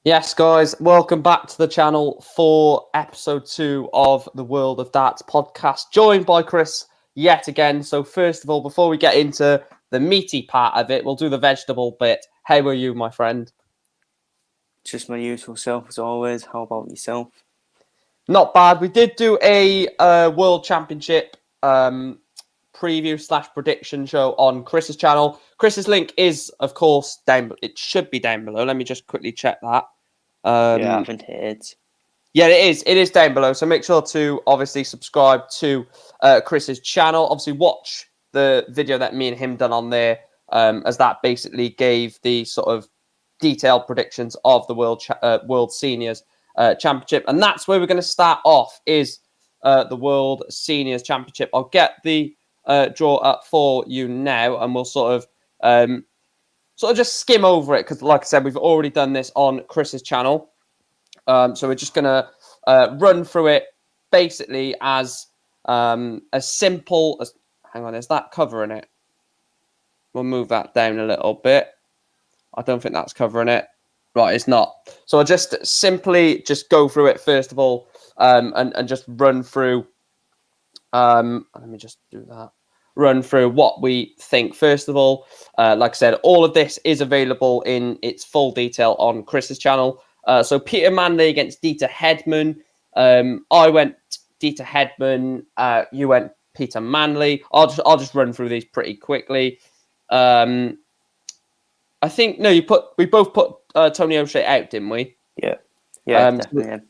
Yes, guys, welcome back to the channel for episode 2 of the World of Darts podcast, joined by Chris yet again. So first of all, before we get into the meaty part of it, we'll do the vegetable bit. How are you, my friend? Just my usual self as always. How about yourself? Not bad. We did do a World Championship preview / prediction show on Chris's channel. Chris's link is, of course, down. It should be down below. Let me just quickly check that. Yeah, I haven't heard. Yeah, it is. It is down below. So make sure to obviously subscribe to Chris's channel. Obviously, watch the video that me and him done on there, as that basically gave the sort of detailed predictions of the World Seniors Championship, and that's where we're going to start off. Is the World Seniors Championship? I'll get the draw up for you now, and we'll sort of just skim over it because, like I said, we've already done this on Chris's channel. So we're just going to run through it basically as simple as... Hang on, is that covering it? We'll move that down a little bit. I don't think that's covering it. Right, it's not. So I'll just simply just go through it first of all and just run through... let me just do that. Run through what we think. First of all, like I said, all of this is available in its full detail on Chris's channel. So Peter Manley against Dieter Hedman. I went Dieter Hedman. You went Peter Manley. I'll just run through these pretty quickly. I think we both put Tony O'Shea out, didn't we? Yeah, definitely.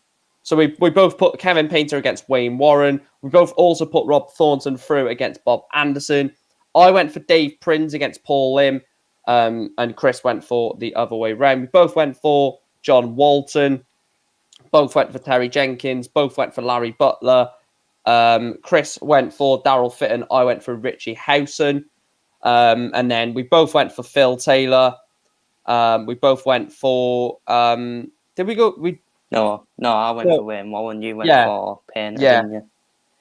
So we both put Kevin Painter against Wayne Warren. We both also put Rob Thornton through against Bob Anderson. I went for Dave Prinz against Paul Lim, and Chris went for the other way round. We both went for John Walton. Both went for Terry Jenkins. Both went for Larry Butler. Chris went for Daryl Fitton. I went for Richie Howson. And then we both went for Phil Taylor. We both went for... did we go... No, I went for Wayne Warren. You went for Painter, didn't you?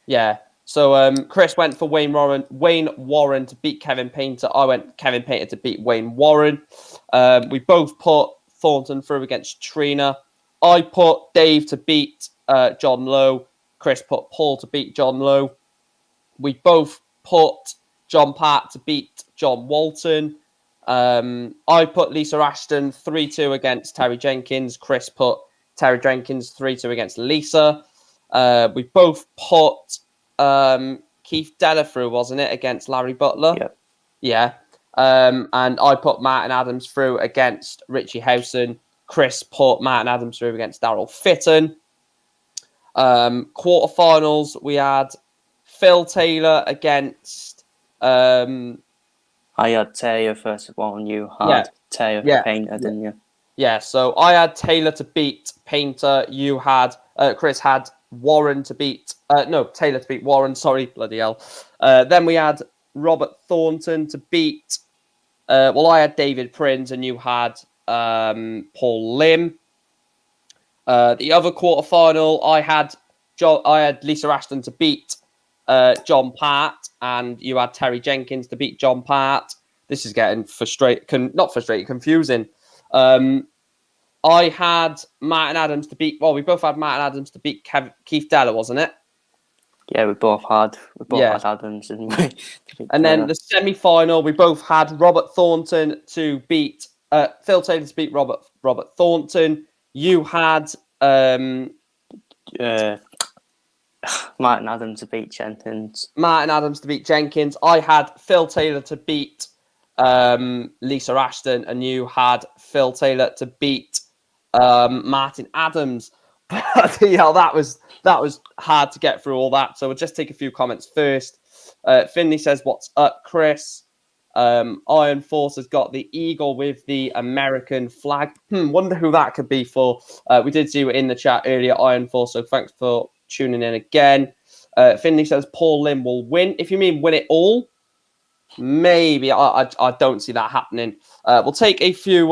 Yeah. So Chris went for Wayne Warren to beat Kevin Painter. I went Kevin Painter to beat Wayne Warren. We both put Thornton through against Trina. I put Dave to beat John Lowe. Chris put Paul to beat John Lowe. We both put John Part to beat John Walton. I put Lisa Ashton 3-2 against Terry Jenkins. Chris put Terry Jenkins 3-2 against Lisa. We both put Keith Della through, wasn't it, against Larry Butler? Yep. Yeah. And I put Martin Adams through against Richie Howson. Chris put Martin Adams through against Daryl Fitton. Quarterfinals, we had Phil Taylor against... I had Taylor first of all, and you had Taylor for Painter, didn't you? Yeah, so I had Taylor to beat Painter. You had... Chris had Warren to beat... Taylor to beat Warren. Sorry, bloody hell. Then we had Robert Thornton to beat... I had David Prinz and you had Paul Lim. The other quarterfinal, I had Lisa Ashton to beat John Part, and you had Terry Jenkins to beat John Part. This is getting confusing. I had Martin Adams to beat... Well, we both had Martin Adams to beat Keith Della, wasn't it? Yeah, we both had Adams, didn't we? And then the semi-final, we both had Robert Thornton to beat... Phil Taylor to beat Robert Thornton. You had... Martin Adams to beat Jenkins. I had Phil Taylor to beat Lisa Ashton, and you had Phil Taylor to beat Martin Adams. Yeah, that was hard to get through all that. So we'll just take a few comments first. Finley says, "What's up, Chris?" Iron Force has got the eagle with the American flag. Wonder who that could be for. We did see it in the chat earlier, Iron Force, so thanks for tuning in again. Finley says Paul Lim will win. If you mean win it all, maybe. I don't see that happening. We'll take a few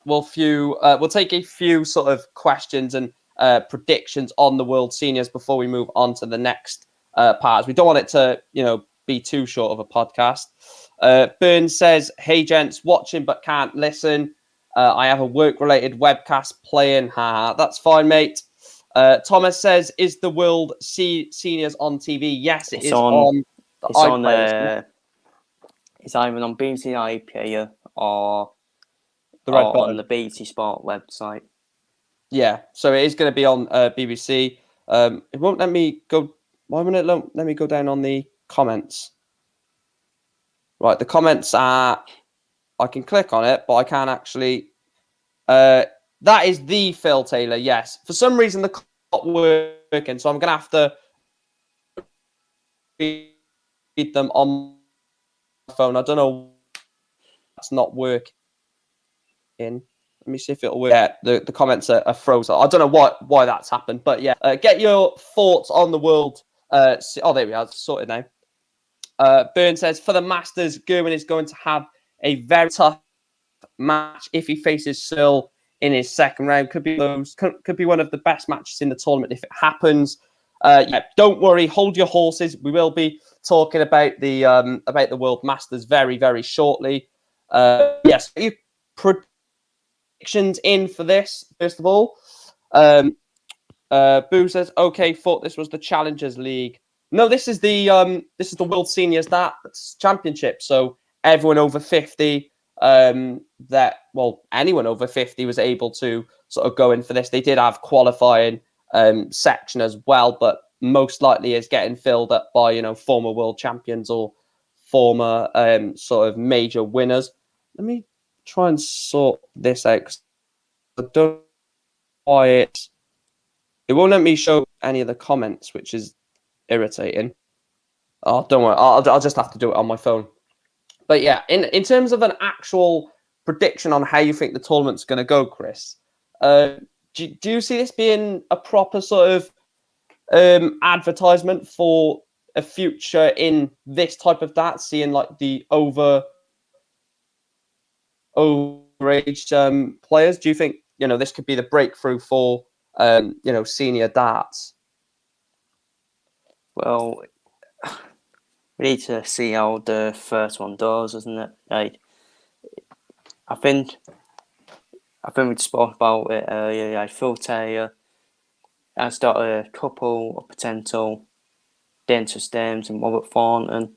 we'll take a few sort of questions and predictions on the World Seniors before we move on to the next part. We don't want it to, be too short of a podcast. Burns says, "Hey gents, watching but can't listen." I have a work-related webcast playing. That's fine, mate. Thomas says, "Is the World Seniors on TV?" Yes, it's on. It's on. It's either on BBC iPlayer or on the BBC Sport website. Yeah, so it is going to be on BBC. It won't let me go. Why won't it let me go down on the comments? Right, the comments are. I can click on it, but I can't actually. That is the Phil Taylor. Yes, for some reason the not working, so I'm going to have to read them on my phone. I don't know. That's not working. Let me see if it'll work. Yeah, the comments are frozen. I don't know why that's happened, but yeah, get your thoughts on the world. Oh, there we are. It's sorted now. Byrne says, for the Masters, Gerwin is going to have a very tough match if he faces Searle in his second round. Could be one of the best matches in the tournament if it happens. Yeah, don't worry. Hold your horses. We will be talking about the World Masters very, very shortly. Yes, you predictions in for this first of all. Boo says, "Okay, thought this was the Challengers League. No, this is the World Seniors Darts Championship. So everyone over 50, anyone over 50 was able to sort of go in for this. They did have qualifying section as well, but most likely is getting filled up by former world champions or former sort of major winners. Let me try and sort this out because I don't know why it won't let me show any of the comments, which is irritating. Oh, don't worry. I'll just have to do it on my phone. But yeah, in terms of an actual prediction on how you think the tournament's going to go, Chris, do you see this being a proper sort of advertisement for a future in this type of darts, seeing like the overage players? Do you think this could be the breakthrough for senior darts? Well, we need to see how the first one does, isn't it? Like, I think we spoke about it earlier. Like Phil Taylor has got a couple of potential dangerous names in Robert Thornton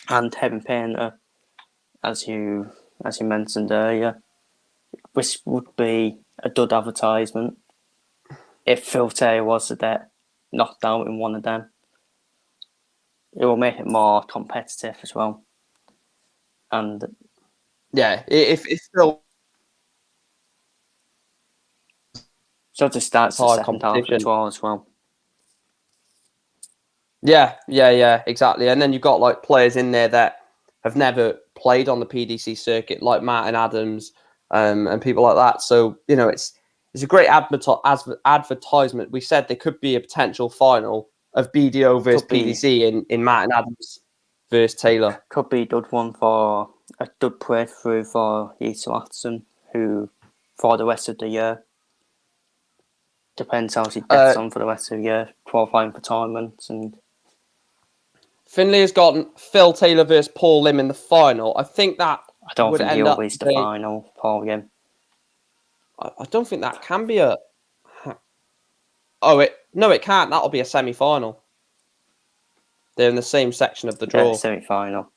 and Kevin Painter, as you mentioned earlier. Which would be a good advertisement if Phil Taylor was to get knocked out in one of them. It will make it more competitive as well. And yeah, if Phil sort of starts the second half as well. Yeah, exactly. And then you've got like players in there that have never played on the PDC circuit, like Martin Adams and people like that. So it's a great advertisement. We said there could be a potential final of BDO versus PDC in Martin Adams versus Taylor. Could be a good one for a good breakthrough for Yusuf Watson, who for the rest of the year. Depends how he gets on for the rest of the year, qualifying for tournaments. And Finley has gotten Phil Taylor versus Paul Lim in the final. I think that I don't think he'll reach the final, Paul Lim. I don't think that can be a. It can't. That'll be a semi-final. They're in the same section of the draw. Yeah, semi-final.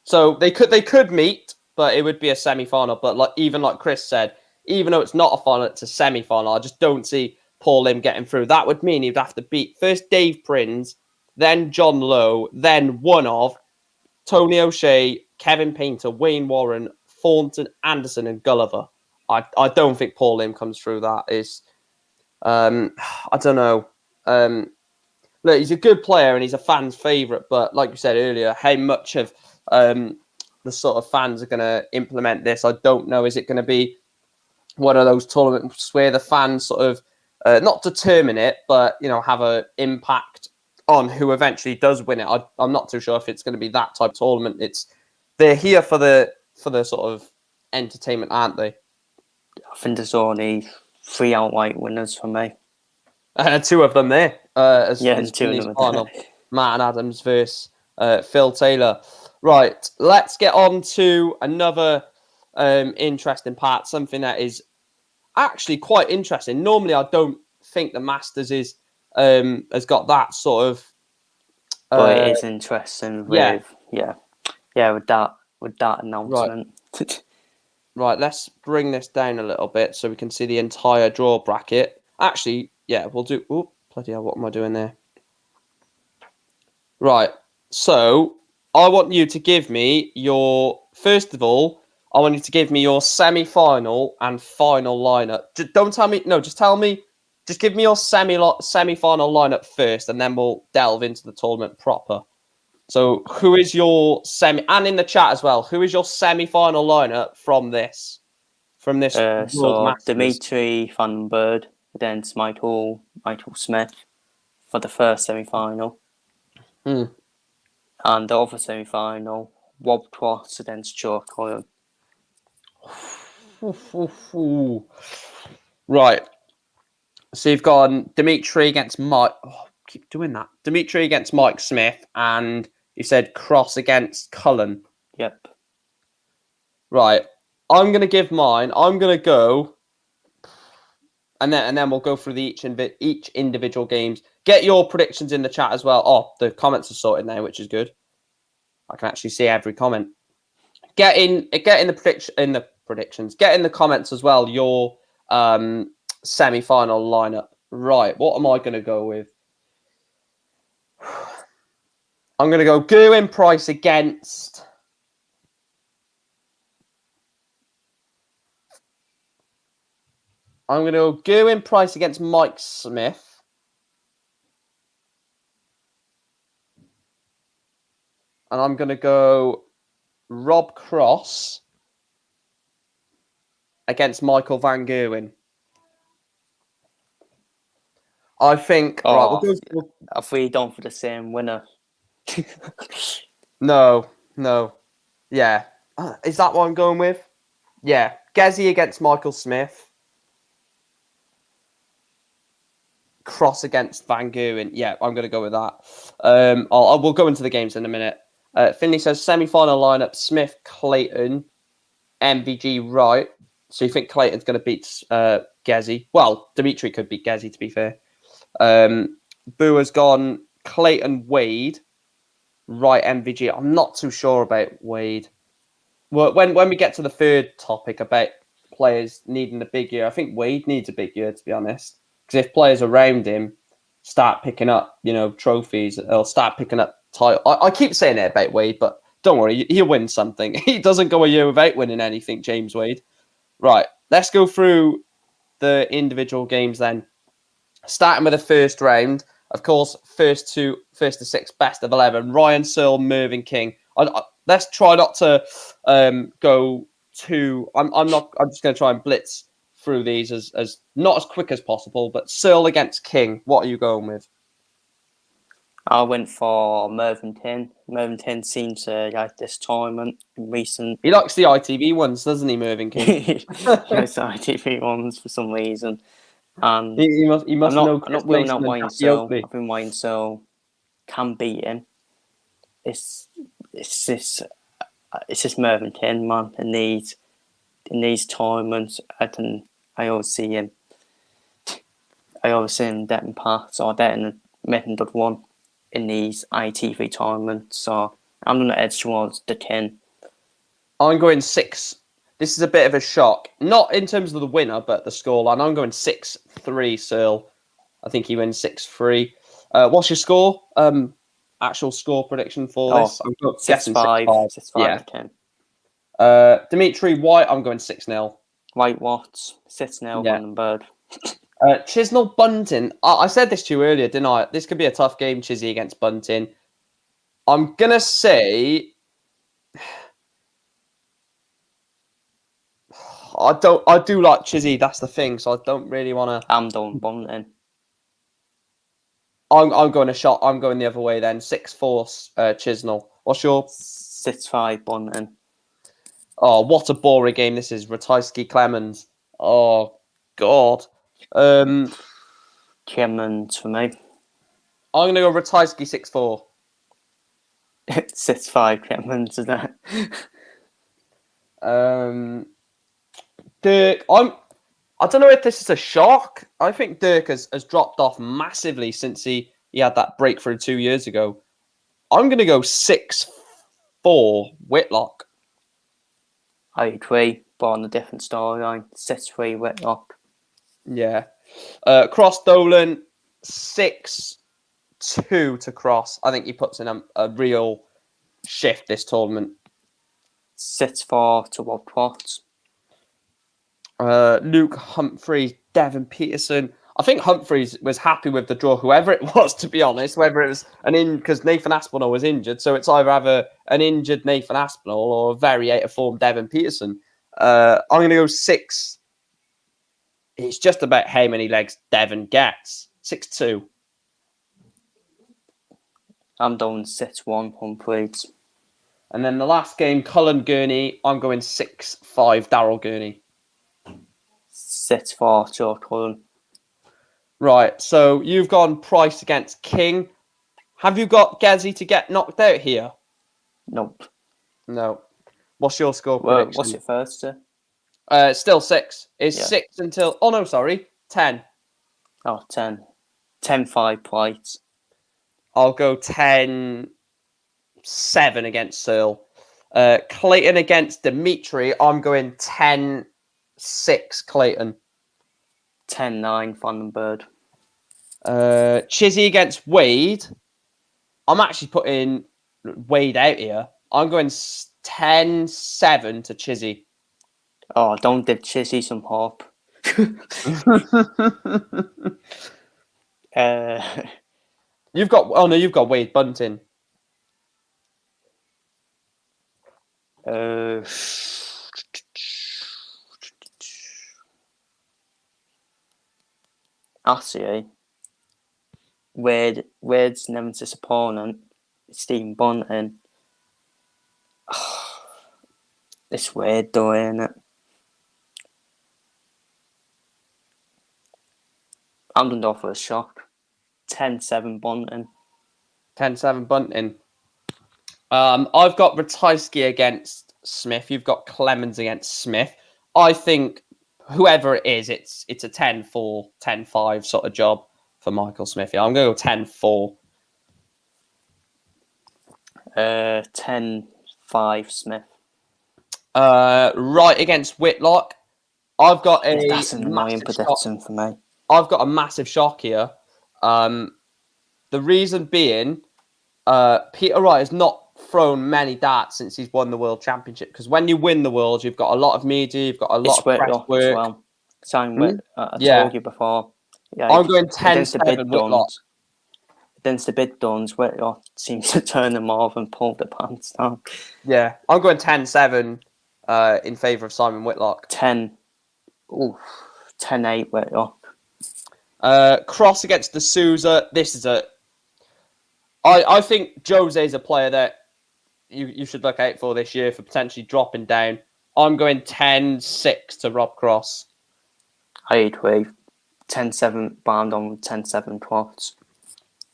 So they could meet, but it would be a semi-final. But like Chris said, even though it's not a final, it's a semi-final. I just don't see Paul Lim getting through. That would mean he'd have to beat first Dave Prinz, then John Lowe, then one of Tony O'Shea, Kevin Painter, Wayne Warren, Thornton, Anderson, and Gulliver. I don't think Paul Lim comes through that. I don't know. Look, he's a good player and he's a fan's favourite, but like you said earlier, how much of the sort of fans are going to implement this, I don't know. Is it going to be one of those tournaments where the fans sort of not determine it, but have an impact on who eventually does win it? I'm not too sure if it's going to be that type of tournament. They're here for the sort of entertainment, aren't they? I think there's only 3 outright winners for me. Two of them there. Two of them final. Martin Adams versus Phil Taylor. Right, let's get on to another interesting part. Something that is actually quite interesting. Normally, I don't think the Masters is has got that sort of. But it is interesting yeah. with that announcement. Right, let's bring this down a little bit so we can see the entire draw bracket. Actually, yeah, we'll do. Oh, bloody hell! What am I doing there? Right. So I want you to give me your first of all. I want you to give me your semi-final and final lineup. Don't tell me. No, just tell me. Just give me your semi-final lineup first, and then we'll delve into the tournament proper. So, who is your semi? And in the chat as well, who is your semi-final lineup from this? From this World So Masters? Dimitri Van Bird against Michael Smith for the first semi-final. And the other semi-final, Rob Cross against Joe Coyle. Right. So you've got Dimitri against Mike. Oh, keep doing that. Dimitri against Mike Smith, and you said Cross against Cullen. Yep. Right. I'm going to give mine. I'm going to go, and then we'll go through each individual games. Get your predictions in the chat as well. Oh, the comments are sorted now, which is good. I can actually see every comment. Get in the predictions. Get in the comments as well. Your semi-final lineup. Right. What am I going to go with? I'm going to go Gerwin Price against. I'm going to go Gerwin Price against Mike Smith. And I'm going to go Rob Cross against Michael Van Gerwen. I think. Right, have we gone for the same winner? No. Yeah. Is that what I'm going with? Yeah. Gezi against Michael Smith. Cross against Van Gerwen. Yeah, I'm going to go with that. We'll go into the games in a minute. Finley says semi-final lineup: Smith, Clayton, MVG, Wright. So you think Clayton's going to beat Gezi? Well, Dimitri could beat Gezi, to be fair. Boo has gone Clayton, Wade, Wright, MVG. I'm not too sure about Wade. Well, when we get to the third topic about players needing a big year, I think Wade needs a big year, to be honest. Because if players around him start picking up, trophies, they'll start picking up title. I keep saying it about Wade, but don't worry, he'll win something. He doesn't go a year without winning anything, James Wade. Right, let's go through the individual games then. Starting with the first round, of course, first to six, best of 11. Ryan Searle, Mervyn King. Let's try not to go too. I'm just going to try and blitz through these as not as quick as possible. But Searle against King, what are you going with? I went for Mervyn King. Mervyn King seems to like this tournament recent. He likes the ITV ones, doesn't he, Mervyn King? He likes the ITV ones for some reason. And he must know. I'm not ruling out Wayne Searle. I think Wayne Searle can beat him. It's just Mervyn King, man. In these tournaments, I always see him getting past or getting making good one in these ITV tournaments. So I'm going to edge towards the 10. I'm going 6. This is a bit of a shock. Not in terms of the winner, but the scoreline. I'm going 6-3, Searle. I think he wins 6-3. What's your score? Actual score prediction for this? I'm guessing 6-5. 6-5 10. Dimitri White, I'm going 6-0. White Watts, 6-0, yeah. Van Bird. Chisnell Bunting. I said this to you earlier, didn't I? This could be a tough game, Chizzy against Bunting. I'm going to say... I do like Chizzy, that's the thing, so I don't really want to... I'm done Bunting. I'm going a shot. I'm going the other way then. 6-4 Chisnell. What's your... 6-5 Bunting. Oh, what a boring game this is. Ratajski Clemens. Oh, God. Clemens for me. I'm going to go Ratajski 6-4. 6-5 Clemens, isn't it? Dirk, I don't know if this is a shock. I think Dirk has dropped off massively since he had that breakthrough 2 years ago. I'm going to go 6-4 Whitlock. I agree, but on a different storyline. 6-3 Whitlock. Yeah. Cross Dolan, 6-2 to Cross. I think he puts in a real shift this tournament. 6-4 to Rob Potts. Luke Humphreys, Devon Peterson. I think Humphreys was happy with the draw, whoever it was, to be honest, whether it was because Nathan Aspinall was injured. So it's either have an injured Nathan Aspinall or a very out of form Devon Peterson. I'm going to go 6. It's just about how many legs Devon gets. 6-2. I'm doing 6-1 Humphreys. And then the last game, Cullen Gurney. I'm going 6-5 Daryl Gurney. 6-4 Joe Cullen. Right, so you've gone Price against King. Have you got Gezi to get knocked out here? Nope. No. What's your score prediction? What's it first to? Still 6. It's 6 until... Oh, no, sorry. 10. Oh, 10. 10-5 Price. I'll go 10-7 against Searle. Clayton against Dimitri. I'm going 10-6 Clayton. 10-9 Vandenberg. Chizzy against Wade. I'm actually putting Wade out here. I'm going 10-7 to Chizzy. Oh, don't give Chizzy some hope. You've got Wade Bunting. Actually, Wade's nemesis opponent, Stephen Bunting. It's Wade though, isn't it? I'm going to go for a shock. 10-7 Bunting. 10-7 Bunting. I've got Ratajski against Smith. You've got Clemens against Smith. I think whoever it is, it's a 10-4, 10-5 sort of job for Michael Smith. Yeah, I'm going to go 10-4. 10-5 Smith. Right against Whitlock. I've got That's an annoying prediction for me. I've got a massive shock here. The reason being, Peter Wright has not thrown many darts since he's won the World Championship. Because when you win the World, you've got a lot of media, you've got a lot of press work. As well. I told you before. Yeah, I'm going 10-7 Whitlock. Against the big guns, Whitlock seems to turn them off and pull the pants down. Yeah, I'm going 10-7 in favour of Simon Whitlock. 10-8 Whitlock. Cross against the Souza. This is I think Jose is a player that you should look out for this year for potentially dropping down. I'm going 10-6 to Rob Cross. I agree. 10-7 bound on 10-7 Cross.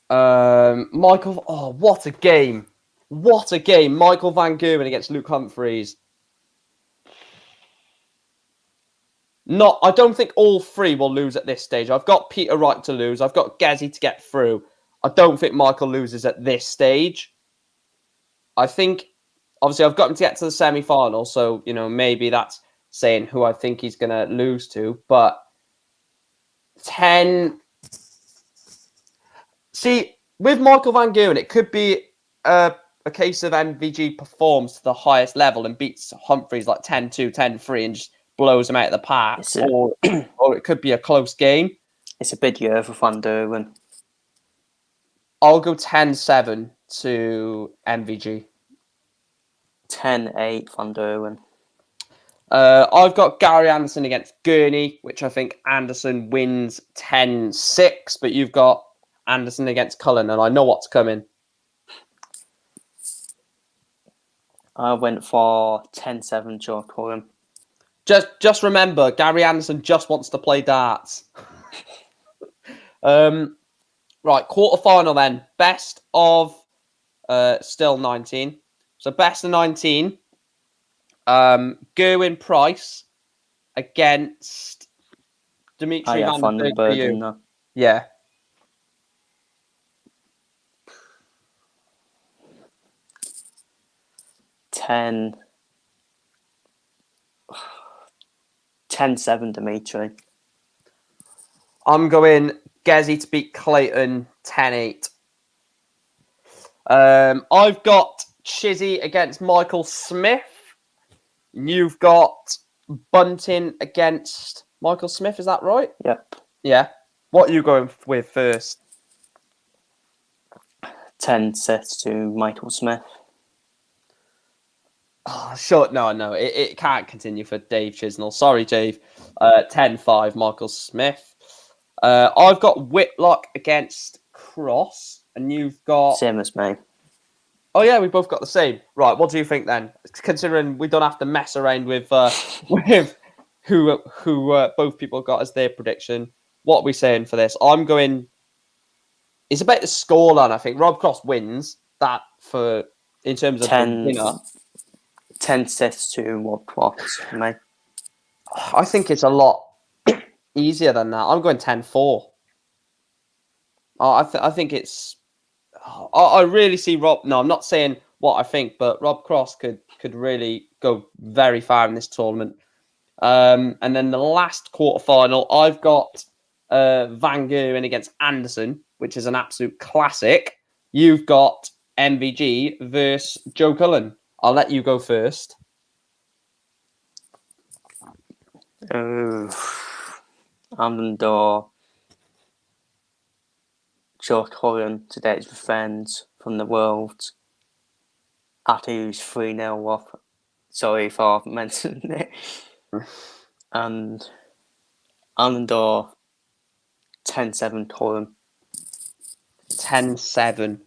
Michael. Oh, what a game! What a game! Michael Van Gerwen against Luke Humphreys. I don't think all three will lose at this stage. I've got Peter Wright to lose. I've got Gezi to get through. I don't think Michael loses at this stage. I think, obviously, I've got him to get to the semi-final, so, maybe that's saying who I think he's going to lose to. But 10... See, with Michael Van Gerwen, it could be a case of MVG performs to the highest level and beats Humphreys like 10-2, 10-3 and just blows him out of the park. Or it could be a close game. It's a big year for Van Gerwen. I'll go 10-7 to MVG. 10-8 Van Gerwen. I've got Gary Anderson against Gurney, which I think Anderson wins 10-6, but you've got Anderson against Cullen, and I know what's coming. I went for 10-7 Joe Cullen. Just remember, Gary Anderson just wants to play darts. Right, quarterfinal then. Best of still 19. So best of 19. Gerwin Price against Dimitri yeah, Van den Berg for Vandenberg you. and that. Yeah. 10-7 Dimitri. I'm going Gezi to beat Clayton 10-8. I've got Chizzy against Michael Smith. You've got Bunting against Michael Smith. Is that right? Yep. Yeah. What are you going with first? 10-6 to Michael Smith. Oh, sure. No. It can't continue for Dave Chisnell. Sorry, Dave. 10-5, Michael Smith. I've got Whitlock against Cross, and you've got... Same as me. Oh, yeah, we both got the same. Right, what do you think then? Considering we don't have to mess around with with who both people got as their prediction. What are we saying for this? I'm going... It's about the scoreline, I think. Rob Cross wins that for in terms of the winner. 10-6 to Rob Cross for me. I think it's a lot easier than that. I'm going 10-4. I think it's... I really see Rob... No, I'm not saying what I think, but Rob Cross could really go very far in this tournament. And then the last quarterfinal, I've got Van Gogh against Anderson, which is an absolute classic. You've got MVG versus Joe Cullen. I'll let you go first. Amandor, Joe Cullen to date his friends from the world. After he was 3-0 up. Sorry if I've mentioned it. And Amandor 10-7 Cullen. 10-7.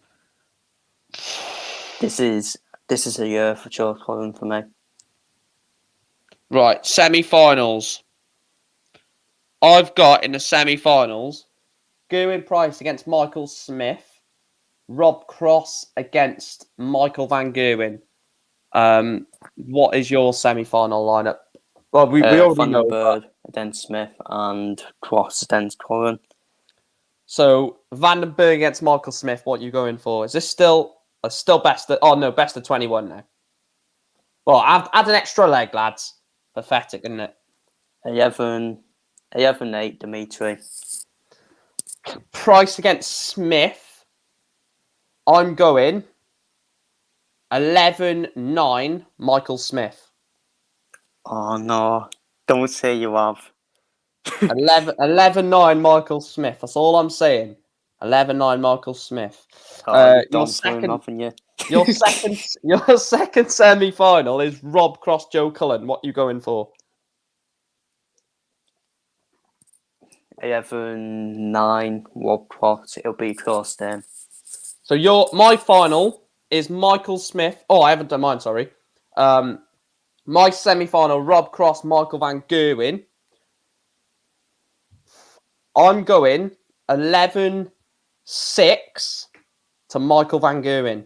This is a year for Joe Cullen for me. Right, semi-finals. I've got in the semi-finals Gerwin Price against Michael Smith, Rob Cross against Michael Van Gerwen. What is your semi-final lineup? Well, we already know. Vandenberg against Smith and Cross against Cullen. So Vandenberg against Michael Smith. What are you going for? Is this still best? Best of 21 now. Well, add an extra leg, lads. Pathetic, isn't it? 11-8 Dimitri. Price against Smith. I'm going 11-9 Michael Smith. Oh no, don't say you have. 11-9 Michael Smith. That's all I'm saying. 11-9 Michael Smith. Your second semi-final is Rob Cross, Joe Cullen. What are you going for? 11-9 Rob Cross. It'll be close then. So my final is Michael Smith. Oh, I haven't done mine. Sorry. My semi-final: Rob Cross, Michael Van Gerwen. I'm going 11-6 to Michael Van Gerwen.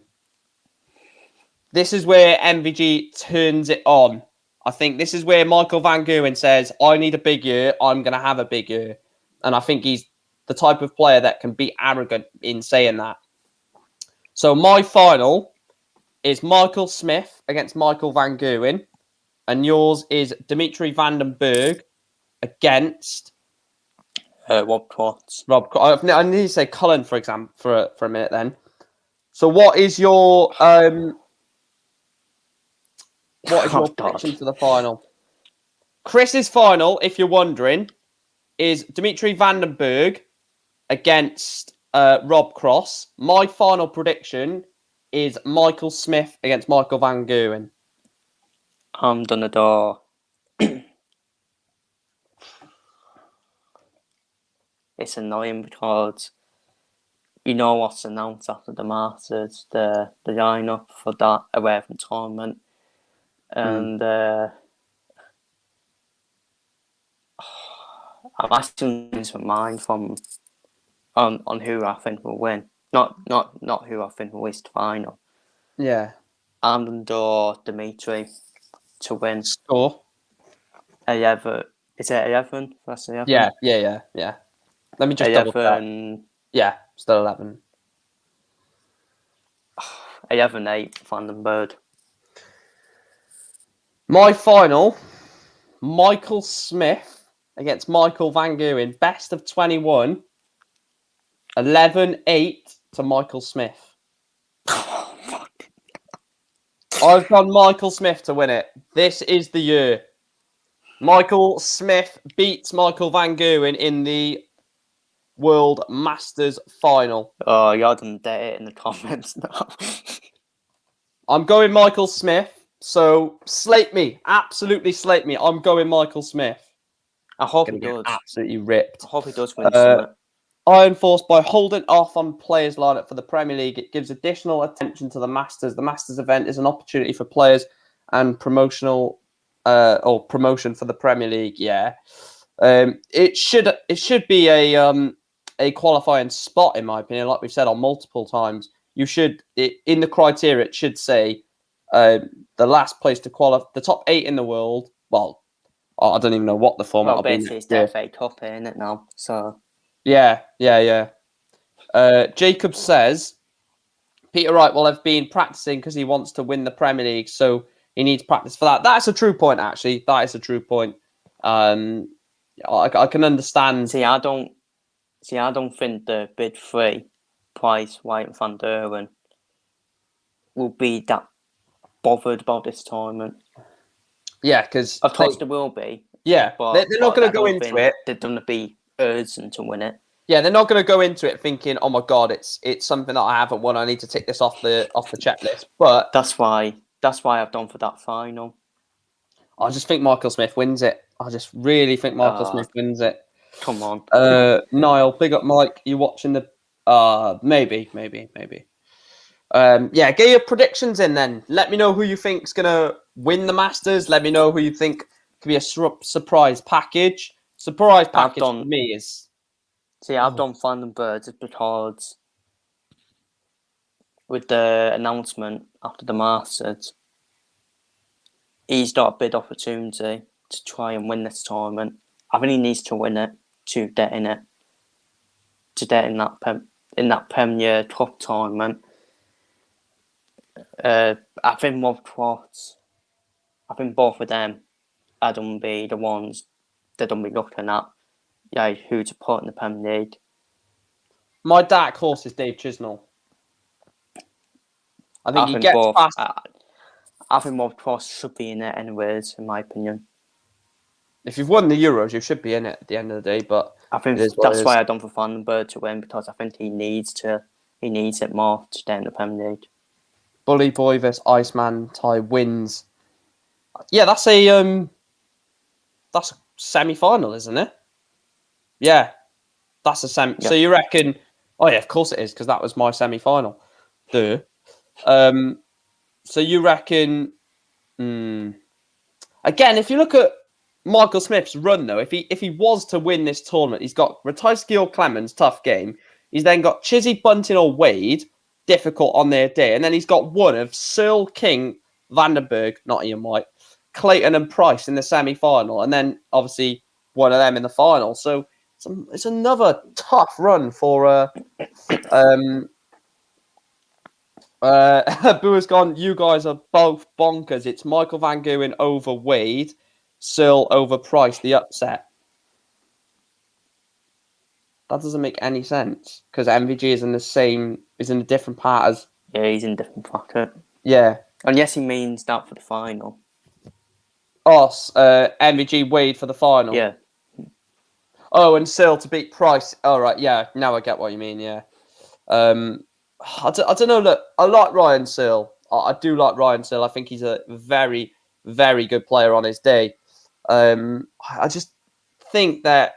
This is where MVG turns it on. I think this is where Michael Van Gerwen says, I need a big year. I'm going to have a big year. And I think he's the type of player that can be arrogant in saying that. So my final is Michael Smith against Michael Van Gerwen. And yours is Dimitri Van den Berg against... Rob Cross. I need to say Cullen, for example, for a minute then. So what is your prediction for the final? Chris's final, if you're wondering, is Dimitri Van den Berg against Rob Cross. My final prediction is Michael Smith against Michael Van Gerwen. I'm done door. It's annoying because you know what's announced after the Masters, the lineup for that away from tournament, and I'm asking this mind from on who I think will win, not who I think will reach the final. Yeah. Amandor Dimitri. to win. Score. 11. Is it 11? That's 11. Yeah. Let me just double check. 11. Yeah, still 11. 11-8, Vandenberg. My final, Michael Smith against Michael Van Gerwen, best of 21. 11-8 to Michael Smith. Oh, fuck. I've gone Michael Smith to win it. This is the year. Michael Smith beats Michael Van Gerwen in the World Masters final. Oh, y'all done it in the comments now. I'm going Michael Smith. So slate me. Absolutely slate me. I'm going Michael Smith. I hope he Gonna get does. absolutely ripped. I hope he does win something. Iron Force, by holding off on players' lineup for the Premier League, it gives additional attention to the Masters. The Masters event is an opportunity for players and promotion for the Premier League. Yeah, it should be a qualifying spot, in my opinion. Like we've said on multiple times, in the criteria it should say the last place to qualify, the top 8 in the world. Well, I don't even know what the format will be. Basically it's the FA Cup, isn't it now? So. Yeah. Jacob says Peter Wright will have been practicing because he wants to win the Premier League, so he needs practice for that. That's a true point, actually. That is a true point. I can understand. I don't think the bid 3, Price, White, and Van Derwen, will be that bothered about this tournament. Yeah, because of course there will be. Yeah, but they're not going to go into it. They're going to be urgent to win it. Yeah, they're not going to go into it thinking, "Oh my god, it's something that I haven't won. I need to tick this off the checklist." But that's why I've done for that final. I just think Michael Smith wins it. I just really think Michael Smith wins it. Come on, Niall, big up, Mike. You watching the? Maybe. Yeah, get your predictions in then. Let me know who you think's gonna win the Masters. Let me know who you think could be a surprise package. Surprise package for me is. I've done Vandenberg just because with the announcement after the Masters, he's got a big opportunity to try and win this tournament. I think he needs to win it to get in it, to get in that Premier Cup tournament. I think both of them are going to be the ones that don't be looking at. Yeah, who to put in the Premier League. My dark horse is Dave Chisnall. I think he gets both, past. I think both Cross should be in it anyways, in my opinion. If you've won the Euros, you should be in it at the end of the day. But I think that's why I've done for Vandenberg to win, because I think he needs it more to stay in the Premier League. Bully Boy vs Iceman tie wins. Yeah, that's a semi-final, isn't it? Yeah, that's a semi. Yeah. So you reckon? Oh yeah, of course it is, because that was my semi-final. Duh. So you reckon? Again, if you look at Michael Smith's run, though, if he was to win this tournament, he's got Ratajski or Clemens, tough game. He's then got Chizzy, Bunting, or Wade, difficult on their day, and then he's got one of Searle, King, Vandenberg, not Ian White, Clayton, and Price in the semi-final, and then obviously one of them in the final. So it's another tough run for Booer's gone, you guys are both bonkers. It's Michael Van Gerwen over Wade, Searle over Price, the upset. That doesn't make any sense, because MVG is in a different part as... Yeah, he's in a different pocket. Yeah. And yes, he means that for the final. Oh, MVG Wade for the final. Yeah. Oh, and Searle to beat Price. All right, yeah. Now I get what you mean. Yeah. I don't know. Look, I like Ryan Searle. I do like Ryan Searle. I think he's a very, very good player on his day. I just think that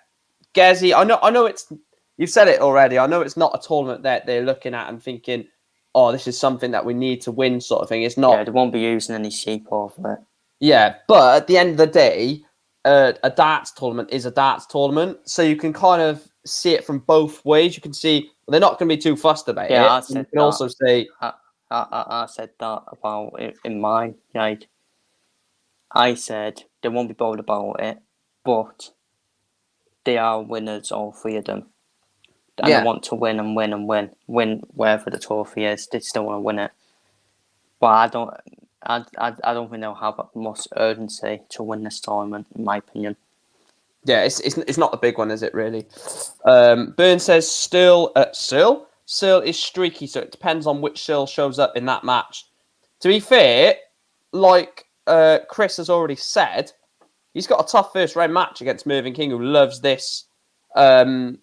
Gezi. I know it's. You've said it already. I know it's not a tournament that they're looking at and thinking, "Oh, this is something that we need to win," sort of thing. It's not. Yeah, they won't be using any sheep off it. Yeah, but at the end of the day, a darts tournament is a darts tournament, so you can kind of see it from both ways. You can see they're not going to be too fussed about it. I said you can also say I said that about it in mine. Like, I said they won't be bothered about it, but they are winners, all three of them. And Yeah. they want to win and win and win wherever the trophy is. They still want to win it, but I don't think they'll have much urgency to win this tournament, in my opinion. Yeah, it's not the big one, is it, really? Burn says Still is streaky, so it depends on which Still shows up in that match. To be fair, like Chris has already said, he's got a tough first round match against Mervyn King, who loves this sort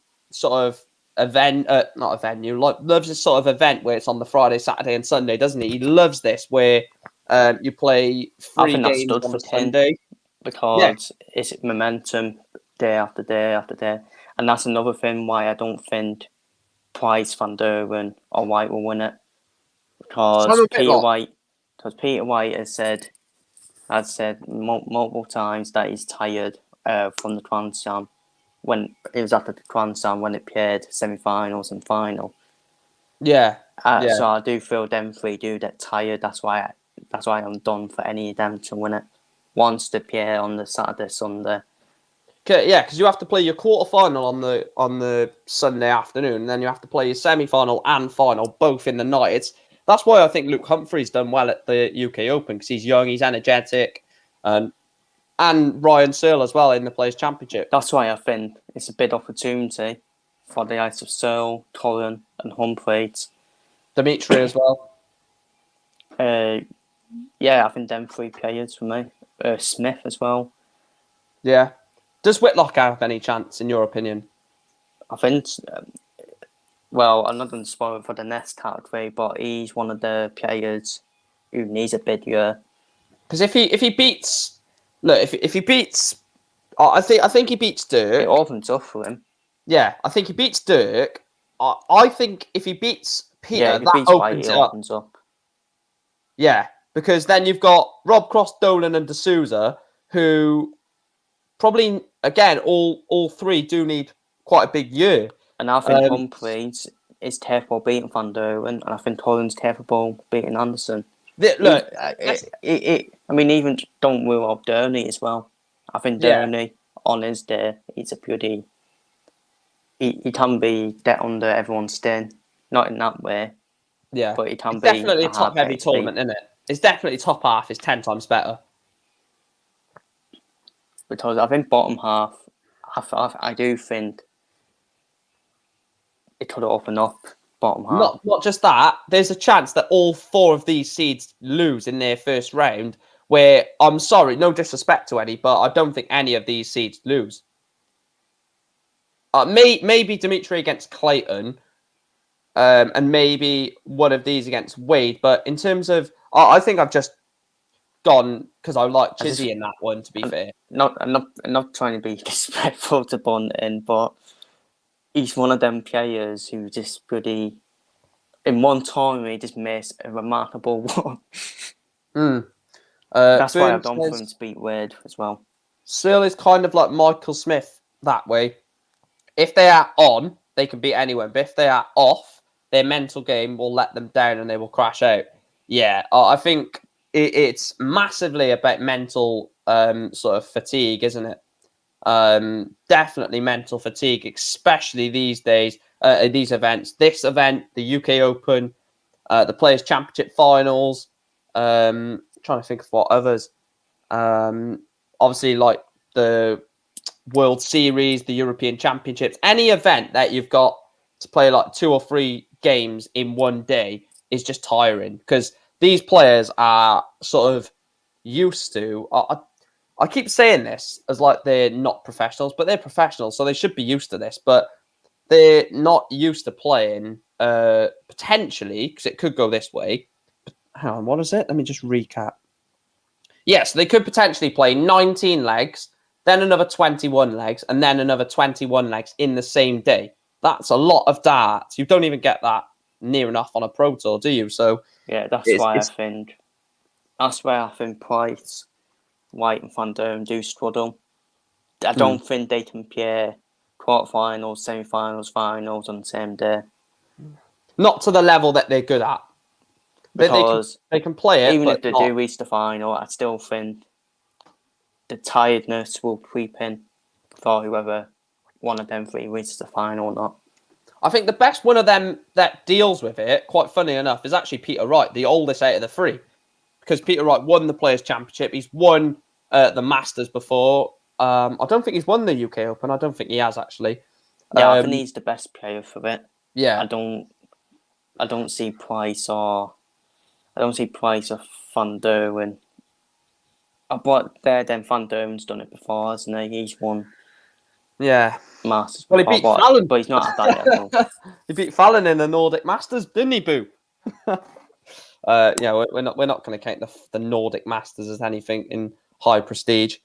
of event, not a venue, like loves this sort of event where it's on the Friday, Saturday, and Sunday, doesn't he? He loves this where you play I 3 think that's games stood on for a 10 Sunday. because it's momentum day after day after day, and that's another thing why I don't think Price, Van Duren, or White will win it So I'm a bit like, Peter White has said multiple times that he's tired from the Grand Slam when it was after the Grand Slam when it paired semi-finals and final. yeah. So I do feel them three do get tired. That's why I'm done for any of them to win it. Once they pair on the Saturday, Sunday. Yeah, because you have to play your quarterfinal on the Sunday afternoon, and then you have to play your semi-final and final both in the night. That's why I think Luke Humphrey's done well at the UK Open, because he's young, he's energetic, and Ryan Searle as well in the Players' Championship. That's why I think it's a big opportunity for the likes of Searle, Cullen, and Humphreys. Dimitri as well. Yeah, I think them three players for me. Smith as well. Yeah. Does Whitlock have any chance, in your opinion? I think, well, I'm not going to spoil it for the next category, but he's one of the players who needs a big year. Because if he beats, look, if he beats, I think he beats Dirk. It opens up for him. Yeah, I think he beats Dirk. I think if he beats Peter, that opens it up. Opens up. Yeah, because then you've got Rob Cross, Dolan, and D'Souza, who probably, again, all three do need quite a big year. And I think Humphreys is capable of beating Van Duren, and I think Cullen's capable of beating Anderson. Look, I mean, even don't rule out Durney as well. I think Durney, on his day, he's a beauty. He can be dead under everyone's skin. Not in that way. Yeah. But he can it's be definitely a top-heavy tournament, isn't it? It's definitely top half is 10 times better. Because I think bottom half, I do think it could open up bottom half. Not just that. There's a chance that all 4 of these seeds lose in their first round. Where, I'm sorry, no disrespect to any, but I don't think any of these seeds lose. Maybe Dimitri against Clayton, and maybe one of these against Wade. But in terms of, I think I've just gone because I like Chizzy in that one. To be fair, I'm not trying to be disrespectful to Bunting, but he's one of them players who just really, in one time, he just makes a remarkable one. That's why I've done for him to beat Wade as well. Searle is kind of like Michael Smith that way. If they are on, they can beat anyone. But if they are off, their mental game will let them down and they will crash out. Yeah, I think it's massively about mental sort of fatigue, isn't it? Definitely mental fatigue, especially these days, these events. This event, the UK Open, the Players' Championship finals. Trying to think of what others. Obviously, like the World Series, the European Championships, any event that you've got to play like 2 or 3 games in one day is just tiring because these players are sort of used to. I keep saying this as like they're not professionals, but they're professionals, so they should be used to this. But they're not used to playing potentially because it could go this way. Hang on, what is it? Let me just recap. Yes, they could potentially play 19 legs, then another 21 legs, and then another 21 legs in the same day. That's a lot of darts. You don't even get that near enough on a Pro Tour, do you? So yeah, that's why I think Price, White, and Van Duren do struggle. I don't think they can play quarterfinals, semi-finals, finals on the same day. Not to the level that they're good at. Because they can play it, even but if they do reach the final, I still think the tiredness will creep in for whoever one of them three reaches the final or not. I think the best one of them that deals with it, quite funny enough, is actually Peter Wright, the oldest out of the three. Because Peter Wright won the Players' Championship. He's won the Masters before. I don't think he's won the UK Open. I don't think he has, actually. Yeah, I think he's the best player for it. Yeah. I don't see Price or Van Derwen. But then Van Derwen's done it before, hasn't he? He's won Masters Well, before, he beat Fallon. but he's not at that level. He beat Fallon in the Nordic Masters, didn't he, Boo? Yeah, we're not going to count the Nordic Masters as anything in high prestige.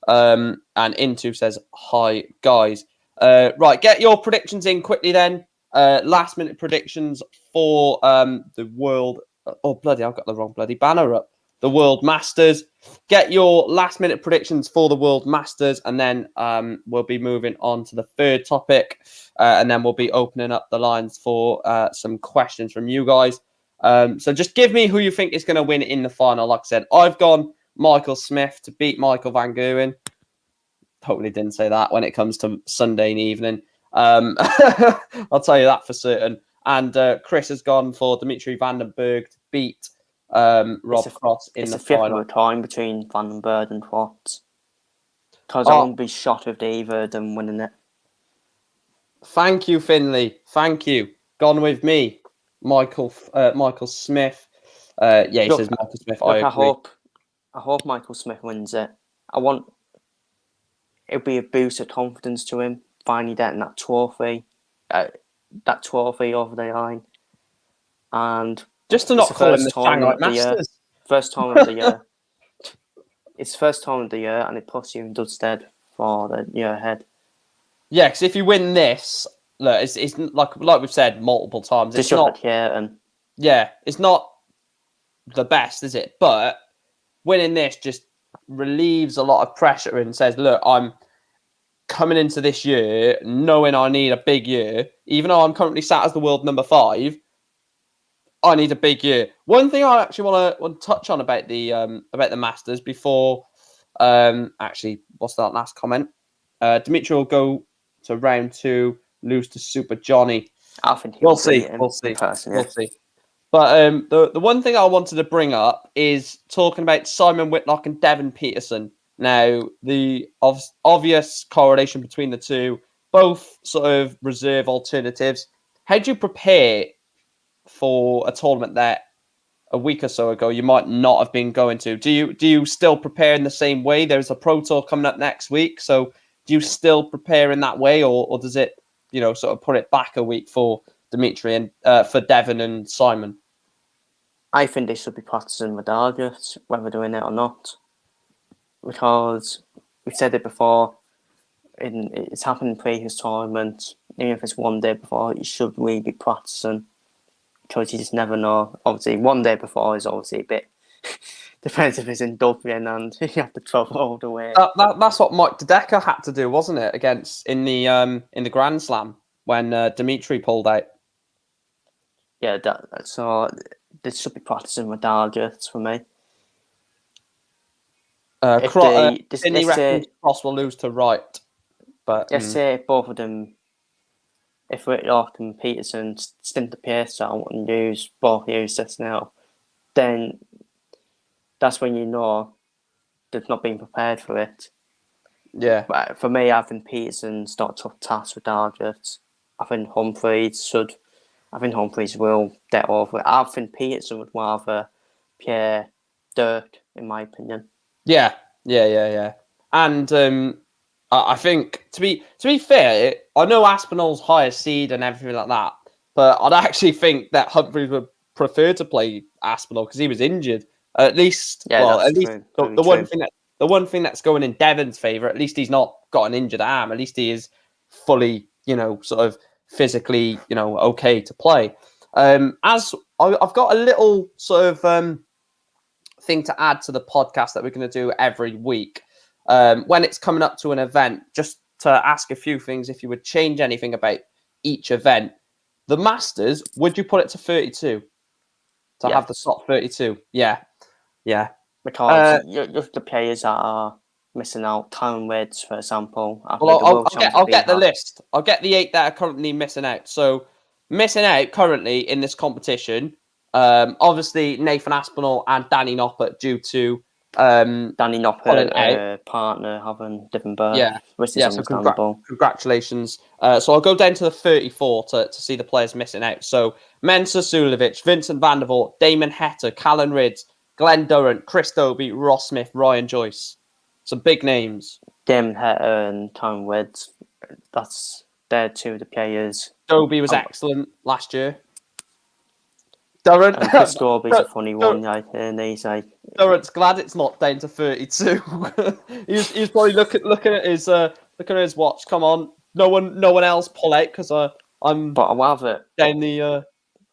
And Into says, hi, guys. Right, get your predictions in quickly then. Last minute predictions for the World... Oh, bloody, I've got the wrong bloody banner up. The World Masters. Get your last minute predictions for the World Masters, and then we'll be moving on to the third topic, and then we'll be opening up the lines for some questions from you guys. So just give me who you think is going to win in the final. Like I said, I've gone Michael Smith to beat Michael Van Gerwen. Totally didn't say that when it comes to Sunday evening. I'll tell you that for certain. And Chris has gone for Dimitri Van den Berg to beat Rob Cross in the final. It's a time between Van den Berg and Cross. Because I won't be shot with either of them winning it. Thank you, Finley. Thank you. Gone with me, Michael Smith. He says Michael Smith. I hope Michael Smith wins it. It'll be a boost of confidence to him finally getting that trophy over the line, and just to not call him the Shanghai Masters. First time of the year. It's first time of the year, and it puts you in good stead for the year ahead. Yeah, because if you win this, look, it's like we've said multiple times. It's not it's not the best, is it? But winning this just relieves a lot of pressure and says, look, I'm coming into this year knowing I need a big year. Even though I'm currently sat as the world number 5, I need a big year. One thing I actually want to touch on about the Masters before actually, what's that last comment? Dimitri will go to round 2, lose to Super Johnny. I think we'll see. But the one thing I wanted to bring up is talking about Simon Whitlock and Devon Peterson. Now, the obvious correlation between the two, both sort of reserve alternatives. How do you prepare for a tournament that a week or so ago you might not have been going to? Do you still prepare in the same way? There's a Pro Tour coming up next week, so do you still prepare in that way, or does it, sort of put it back a week for Dimitri and for Devon and Simon? I think they should be practicing regardless, whether they're in it or not. Because we've said it before, it's happened in previous tournaments. Even if it's one day before, you should really be practicing. Because you just never know. Obviously, one day before is obviously a bit... Depends if it's in Dublin and you have to travel all the way. That's what Mike Dedeker had to do, wasn't it? In the Grand Slam when Dimitri pulled out. Yeah, so they should be practicing regardless for me. Finley reckons Cross will lose to Wright, but let's say if both of them, if Whitlock and Peterson stint the pace out and use both sets now, then that's when you know they've not been prepared for it. Yeah. But for me, I think Peterson's not a tough task regardless. I think Humphreys will get over it. I think Peterson would rather Pierre Dirk, in my opinion. Yeah. And I think to be fair, I know Aspinall's higher seed and everything like that, but I'd actually think that Humphreys would prefer to play Aspinall because he was injured. At least, the one thing that's going in Devon's favour, at least he's not got an injured arm. At least he is fully, sort of physically, okay to play. As I've got a little sort of thing to add to the podcast that we're going to do every week when it's coming up to an event, just to ask a few things. If you would change anything about each event, the Masters, would you put it to 32 to have the top 32? Yeah. Because the players that are missing out. Tyron Woods, for example. Well, I'll get the list. list. I'll get the 8 that are currently missing out. So, missing out currently in this competition, obviously Nathan Aspinall and Danny Noppert due to Danny Noppert, partner having different birth, yeah, which is yeah. understandable. So congratulations. So I'll go down to the 34 to see the players missing out. So Mensa Sulovic, Vincent van der Voort, Damon Hetter, Callan Ridds, Glenn Durrant, Chris Dobie, Ross Smith, Ryan Joyce. Some big names. Damon Hetter and Tyron Woods. They're 2 of the players. Dobie was excellent last year. Durrant. And Chris Dobie's a funny one, and he's like. Durrant's glad it's not down to 32. he's probably looking at his watch. Come on, no one else pull out because I'm. But I have it down the.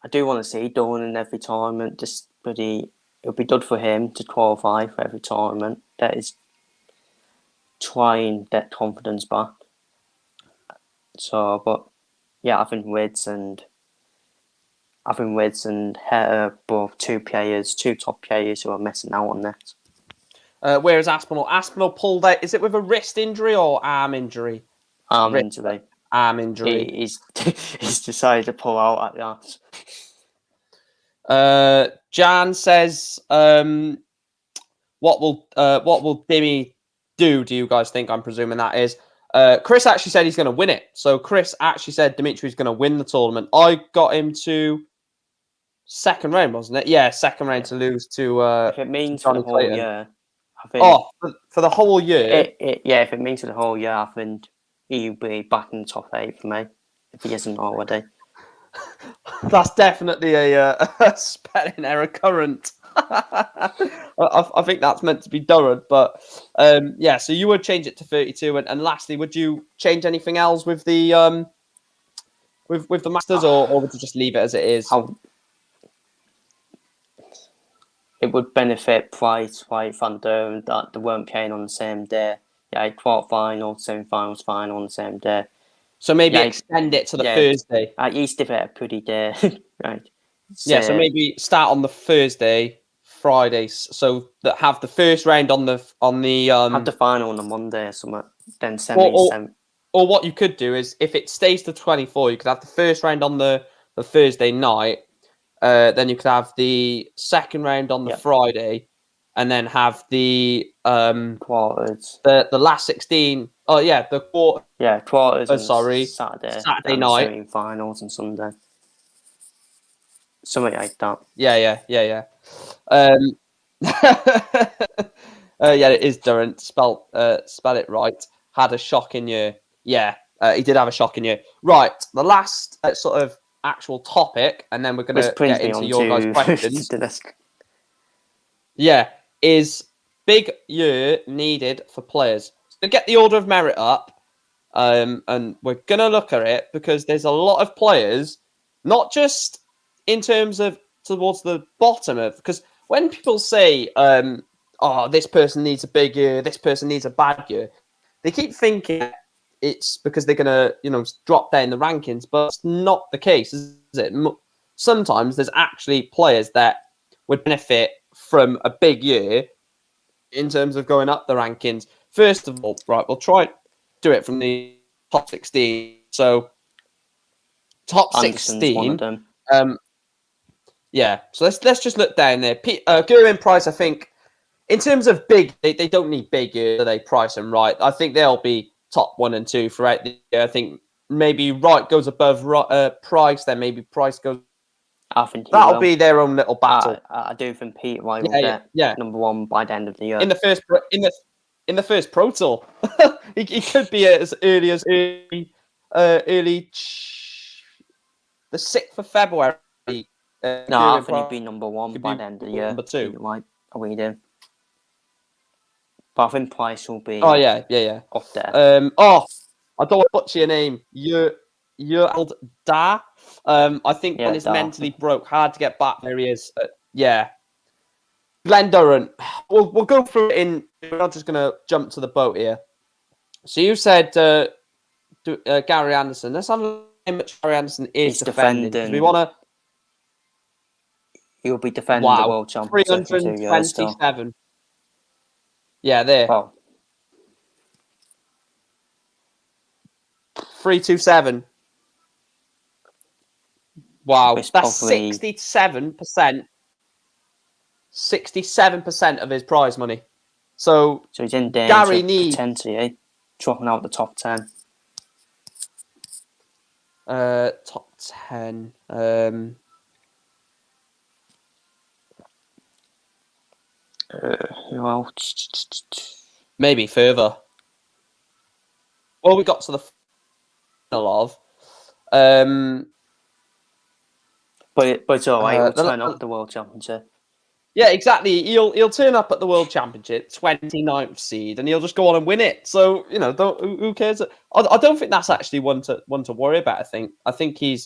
I do want to see Dawn in every tournament. Just pretty. It'll be good for him to qualify for every tournament. That is. Try and get confidence back. So, but yeah, I think Woods and Hetter both 2 top players who are missing out on this. Whereas Aspinall pulled out. Is it with a wrist injury or arm injury? Arm injury. He's decided to pull out at that. Jan says, "What will Dimmy do you guys think?" I'm presuming that is. Chris actually said he's going to win it. So Chris actually said Dimitri's going to win the tournament. I got him to second round, wasn't it? Yeah, second round to lose to. If it means for the whole year, I think. For the whole year. If it means for the whole year, I think he'll be back in the top 8 for me if he isn't already. That's definitely a spelling error current. I think that's meant to be Durrant, but yeah. So you would change it to 32, and lastly, would you change anything else with the with the Masters, or would you just leave it as it is? It would benefit Price, White, Van Der that they weren't playing on the same day. Yeah, quarterfinal, semi-finals, final on the same day. So maybe extend it to the Thursday. At least give it a pretty day, right? So maybe start on the Thursday, Friday, so that have the first round on the have the final on the Monday or something. Then semi. Or what you could do is, if it stays to 24, you could have the first round on the Thursday night. Then you could have the second round on the Friday, and then have the quarters. The last 16. Oh yeah, the quarter. Yeah, quarters. Saturday night. Semi-finals and Sunday. Something like that. Yeah. Yeah, it is Durrant. Spell it right. Had a shocking year. Yeah, he did have a shocking year. Right, the last sort of actual topic, and then we're going to get into your guys' questions. Yeah, is big year needed for players? So get the order of merit up, and we're going to look at it because there's a lot of players, not just in terms of towards the bottom of, because when people say, this person needs a big year, this person needs a bad year, they keep thinking it's because they're going to, drop down the rankings, but it's not the case, is it? Sometimes there's actually players that would benefit from a big year in terms of going up the rankings. First of all, right, we'll try to do it from the top 16. So, top 16. Yeah, so let's just look down there. Guru and Price, I think, in terms of big, they don't need big years, so they Price and Wright. I think they'll be top 1 and 2 throughout the year. I think maybe Wright goes above Price, then maybe Price goes. I think that'll be their own little battle. I do think Pete Wright will get number 1 by the end of the year. In the first Pro Tour, he could be as early as the 6th of February. No, I think he'd be number 1 by the end of the year. Number 2. Like, are we doing? But I think Price will be. Oh yeah. Up there. I don't want to butcher your name. Yerald Da. I think when he's mentally broke, hard to get back. There he is. Yeah. Glenn Durrant. We'll go through it in. We're not just going to jump to the boat here. So you said Gary Anderson. Let's have a look how much Gary Anderson is defending. We want to. He'll be defending the world championship. 327. Yeah, there. Well, 327. Wow, It's that's probably 67%. 67% of his prize money. So he's in danger Gary of needs potentially dropping out the top 10. top 10. Who else? Maybe further. Well, we got to the final of. But it's all right. He'll turn up at the World Championship. Yeah, exactly. He'll turn up at the World Championship, 29th seed, and he'll just go on and win it. So who cares? I don't think that's actually one to worry about. I think he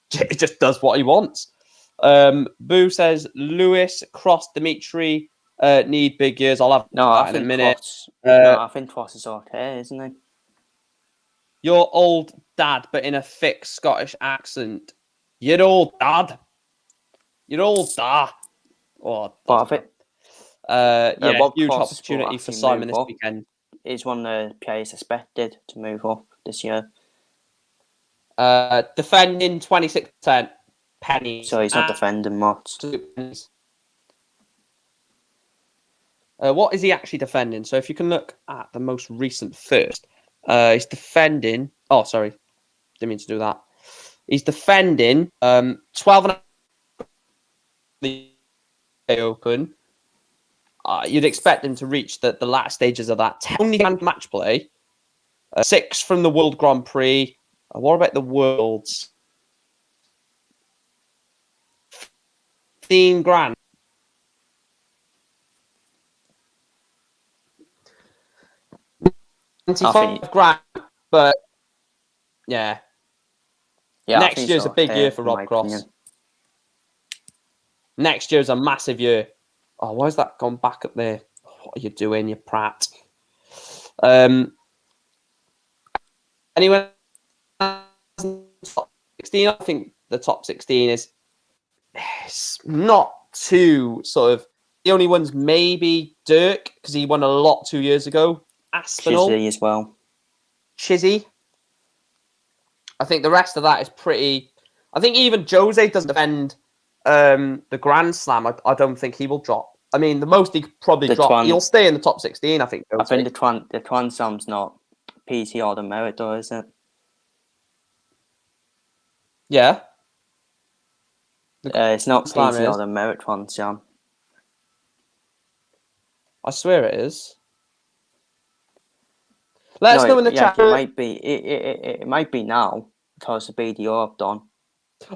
just does what he wants. Boo says Lewis, Cross, Dimitri need big years. I'll have that in a minute. I think Cross is okay, isn't he? Your old dad, but in a thick Scottish accent. Your old dad. Your old dad. Oh, but I think huge opportunity for Simon this weekend. He's one of the players expected to move up this year. Defending 26%, pennies. So he's not defending much. What is he actually defending? So if you can look at the most recent first, he's defending. Oh, sorry, didn't mean to do that. He's defending 12 and the Open. You'd expect him to reach the latter stages of that. 10 match play, 6 from the World Grand Prix. What about the Worlds? 15 grand. $25 grand, but yeah. Next year's a big year for Rob Cross. Next year's a massive year. Oh, why has that gone back up there? What are you doing, you prat? Anyway, top 16. I think the top 16 is not too sort of. The only ones maybe Dirk because he won a lot 2 years ago. Aspinall Chizzy as well. Chizzy. I think the rest of that is pretty. I think even Jose doesn't defend the Grand Slam. I don't think he will drop. I mean, the most he could probably drop. He'll stay in the top 16. I think. Jose. I think the Grand Slam's not PTR the merit, though, is it? Yeah. It's not PTR the merit Grand Slam. I swear it is. Let us know in the chat. It might be. It might be now because the BDO have done.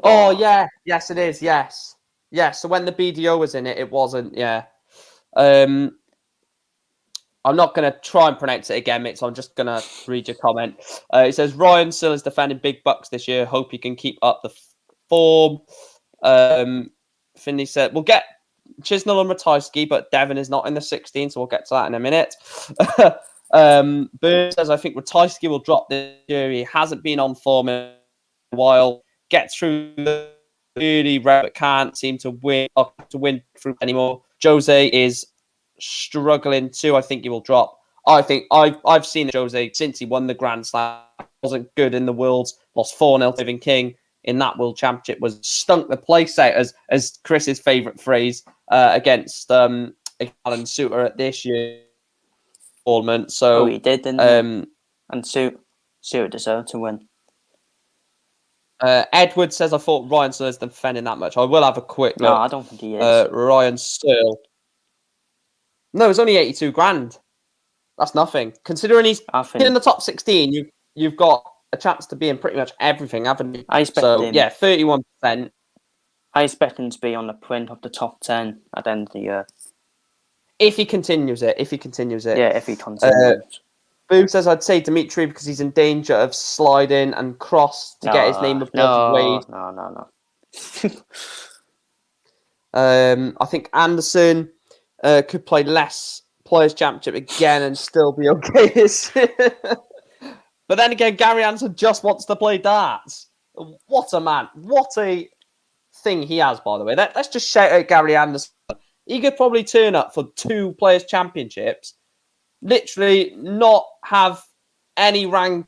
Oh yeah, yes it is. Yes. So when the BDO was in it, it wasn't. Yeah. I'm not going to try and pronounce it again, mate. So I'm just going to read your comment. It says Ryan still is defending big bucks this year. Hope he can keep up the form. Finley said we'll get Chisnell and Ratajski, but Devon is not in the 16, so we'll get to that in a minute. Bird says I think Ratajski will drop this year. He hasn't been on form in a while. Get through the really rare, but can't seem to win through anymore. Jose is struggling too. I think he will drop. I think I've seen Jose since he won the Grand Slam. Wasn't good in the Worlds. Lost 4-0 to Living King in that World Championship. Was stunk the place out as Chris's favourite phrase against Alan Suter at this year's tournament. So he did, didn't he? And Suter deserved to win. Edward says I thought Ryan Searle's defending that much. I will have a quick look. No, I don't think he is. Ryan Searle. No, it's only 82 grand. That's nothing. Considering he's in the top 16, you've got a chance to be in pretty much everything, haven't you? I expect him. Yeah, 31%. I expect him to be on the print of the top 10 at the end of the year. If he continues it. Yeah, if he continues. Boo says I'd say Dimitri because he's in danger of sliding and Cross to get his name above Wade. No. I think Anderson could play less Players' Championship again and still be okay. But then again, Gary Anderson just wants to play darts. What a man. What a thing he has, by the way. Let's just shout out Gary Anderson. He could probably turn up for 2 Players' Championships, literally not have any rank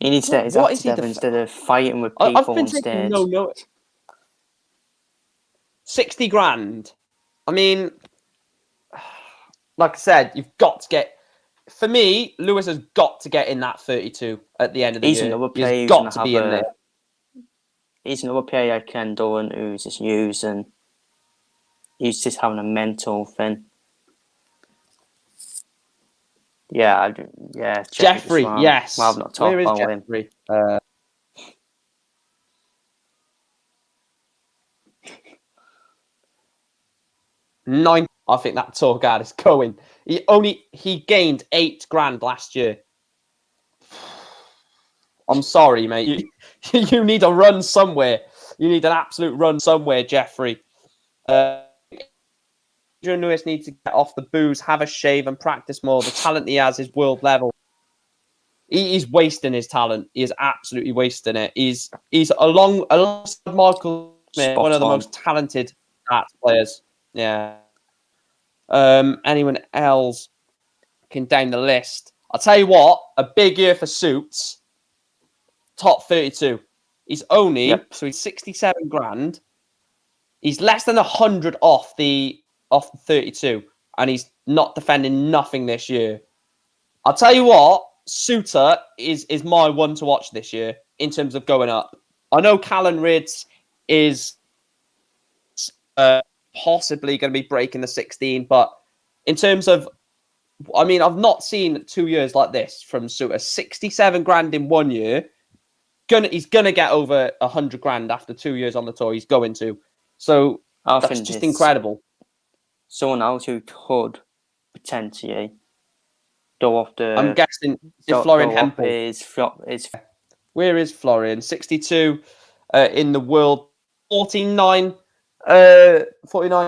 He needs to get his act together instead of fighting with people I've been on taking stage. no notice. 60 grand. I mean, like I said, you've got to get. For me, Lewis has got to get in that 32 at the end of the year. Another player He's who's got to be in there. He's another player I can do and who's just using. He's just having a mental thing. Yeah, Jeffrey, yes. Well, I've not talked Where is about Jeffrey? him. 9. I think that tour guard is going. He gained 8 grand last year. I'm sorry, mate. You need a run somewhere. You need an absolute run somewhere, Jeffrey. Adrian Lewis needs to get off the booze, have a shave, and practice more. The talent he has is world level. He's wasting his talent. He is absolutely wasting it. He's alongside Michael Smith, one of the most talented darts players. Yeah. Anyone else can down the list? I'll tell you what, a big year for Suits. Top 32. He's only so he's 67 grand. He's less than 100 off the 32, and he's not defending nothing this year. I'll tell you what, Suter is my one to watch this year in terms of going up. I know Callan Ridds is possibly going to be breaking the 16, but in terms of, I mean, I've not seen 2 years like this from Suter. 67 grand in 1 year. He's gonna get over 100 grand after 2 years on the tour. He's going to. So that's just incredible. Someone else who could potentially go off the. I'm guessing Florian Hempel. Where is Florian? 62 in the world. 49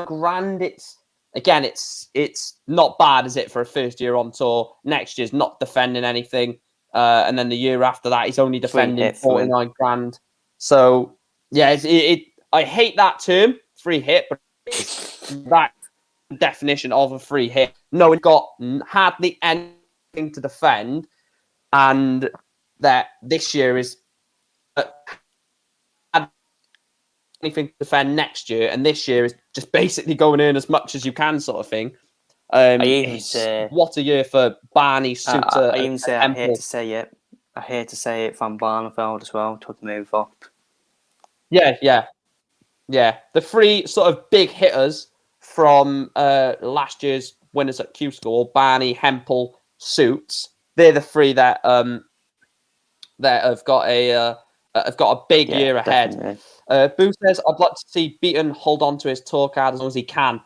grand. It's not bad, is it, for a first year on tour? Next year's not defending anything. And then the year after that, he's only defending 49 grand. So, yeah, I hate that term, free hit, but that definition of a free hit. No, it got hardly anything to defend, and that this year is anything to defend next year, and this year is just basically going in as much as you can, sort of thing. What a year for Barney, Suter. I hate to say it. I hate to say it, Van Barneveld as well to move up. Yeah. The three sort of big hitters from last year's winners at Q School, Barney, Hempel, Suits. They're the three that have got a big year ahead. Boo says, "I'd like to see Beaton hold on to his tour card as long as he can."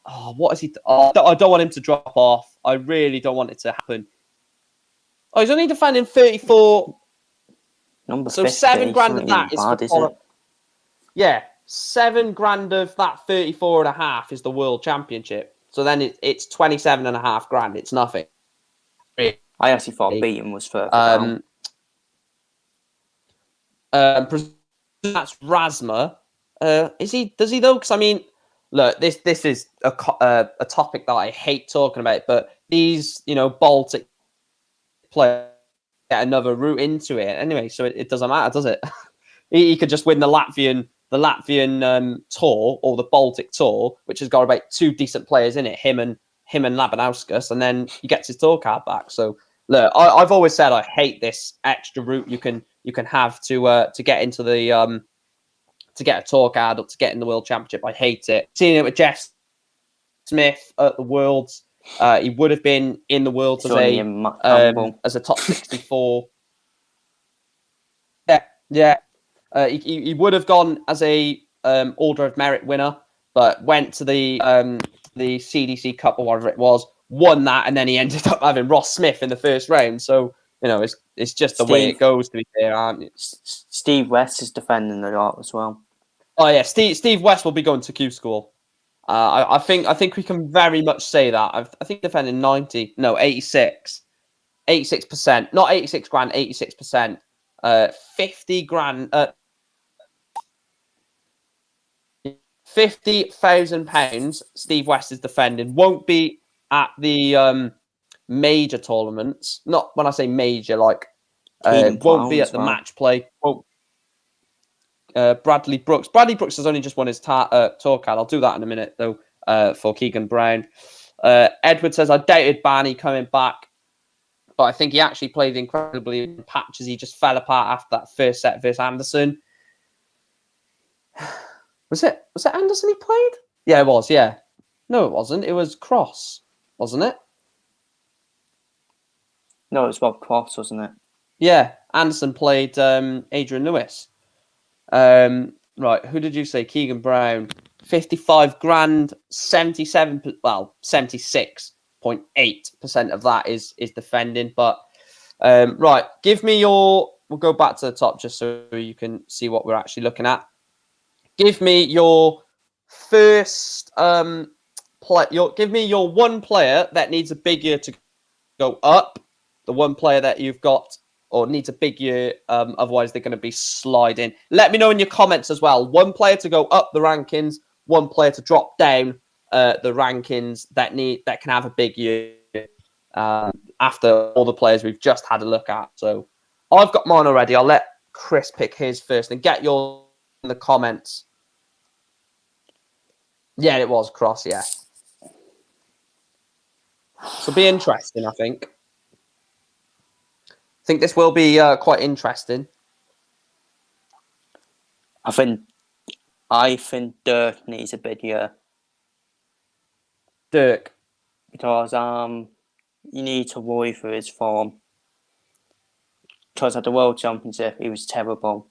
Oh, what is he? I don't want him to drop off. I really don't want it to happen. Oh, he's only defending 34. Number so 50, 7 grand of that is for yeah, 7 grand of that 34.5 is the world championship. So then it's 27.5 grand. It's nothing. I actually thought Beaton was further down. That's Rasma. Does he though? Because I mean, look, this is a topic that I hate talking about, but these Baltic players get another route into it anyway, so it doesn't matter, does it? he could just win the Latvian tour or the Baltic tour, which has got about 2 decent players in it, him and Labanauskas, and then he gets his tour card back. So look, I've always said I hate this extra route you can have to get into the to get a tour card or to get in the World Championship. I hate it. Seeing it with Jeff Smith at the Worlds, he would have been in the Worlds as a top 64. Yeah. He would have gone as a Order of Merit winner, but went to the CDC Cup or whatever it was, won that, and then he ended up having Ross Smith in the first round. So it's just the way it goes, to be fair, aren't you? Steve West is defending the lot as well. Oh yeah, Steve West will be going to Q School. I think we can very much say that. I think defending 86%, not 86 grand, 86%, 50 grand, £50,000. Steve West is defending. Won't be at the major tournaments. Not when I say major, like Keegan Won't be Brown at as the well. match play. Bradley Brooks. Bradley Brooks has only just won his tour card. I'll do that in a minute, though, for Keegan Brown. Edward says, I doubted Barney coming back, but I think he actually played incredibly in patches. He just fell apart after that first set versus Anderson. Was it Anderson he played? Yeah, it was, yeah. No, it wasn't. It was Cross, wasn't it? No, it was Rob Cross, wasn't it? Yeah, Anderson played Adrian Lewis. Right, who did you say? Keegan Brown, 55 grand, 76.8% of that is defending. But right, give me your. We'll go back to the top just so you can see what we're actually looking at. Give me your first give me your one player that needs a big year to go up. The one player that you've got or needs a big year, otherwise they're going to be sliding. Let me know in your comments as well. One player to go up the rankings, one player to drop down the rankings that can have a big year after all the players we've just had a look at. So I've got mine already. I'll let Chris pick his first and get yours in the comments. Yeah, it was Cross, yeah. So be interesting, I think. I think this will be quite interesting. I think Dirk needs a big year. Dirk. Because you need to worry for his form. Because at the World Championship, he was terrible.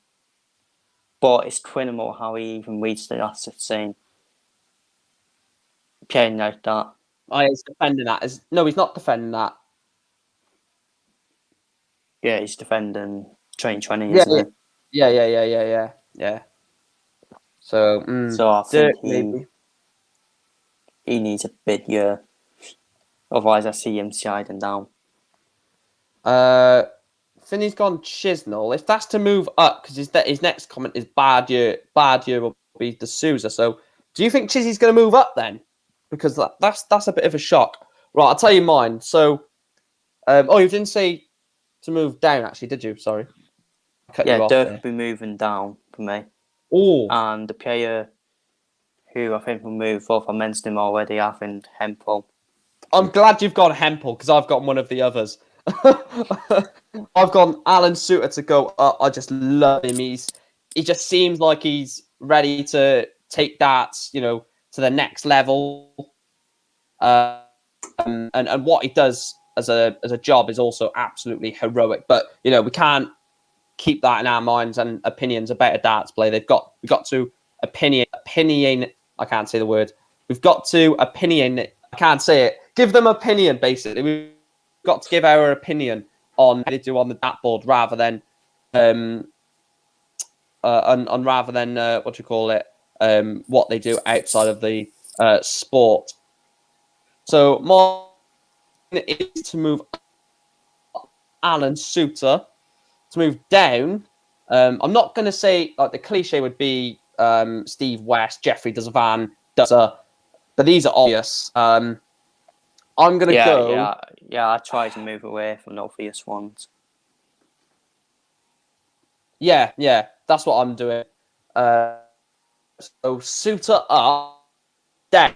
But it's criminal how he even reached the last 16. Playing like that. Oh, he's defending that. No, he's not defending that. Yeah, he's defending 2020, isn't it? Yeah. So I Dirk, think maybe. He needs a big year. Otherwise, I see him sliding down. Finney's gone Chisnell. If that's to move up, because his next comment is bad year will be the Sousa. So do you think Chizzy's going to move up then? Because that's a bit of a shock. Right, I'll tell you mine. So, you didn't say to move down, actually, did you? Sorry. Yeah, Dirk will be moving down for me. Oh. And the player who I think will move up, I mentioned him already, I think Hempel. I'm glad you've got Hempel, because I've got one of the others. I've gone Alan Suter to go up. I just love him. He just seems like he's ready to take darts, to the next level. And what he does as a job is also absolutely heroic. But we can't keep that in our minds and opinions about a darts play. We've got to opinion. I can't say the word. We've got to opinion. I can't say it. Give them opinion. Basically, we've got to give our opinion on how they do on the dartboard rather than what they do outside of the sport. So mine is to move up Alan Suter. To move down, I'm not going to say, like, the cliche would be Steve West, Jeffrey Dezavan, but these are obvious. I'm going to go. Yeah, I try to move away from the obvious ones. Yeah, that's what I'm doing. So Suter up, down.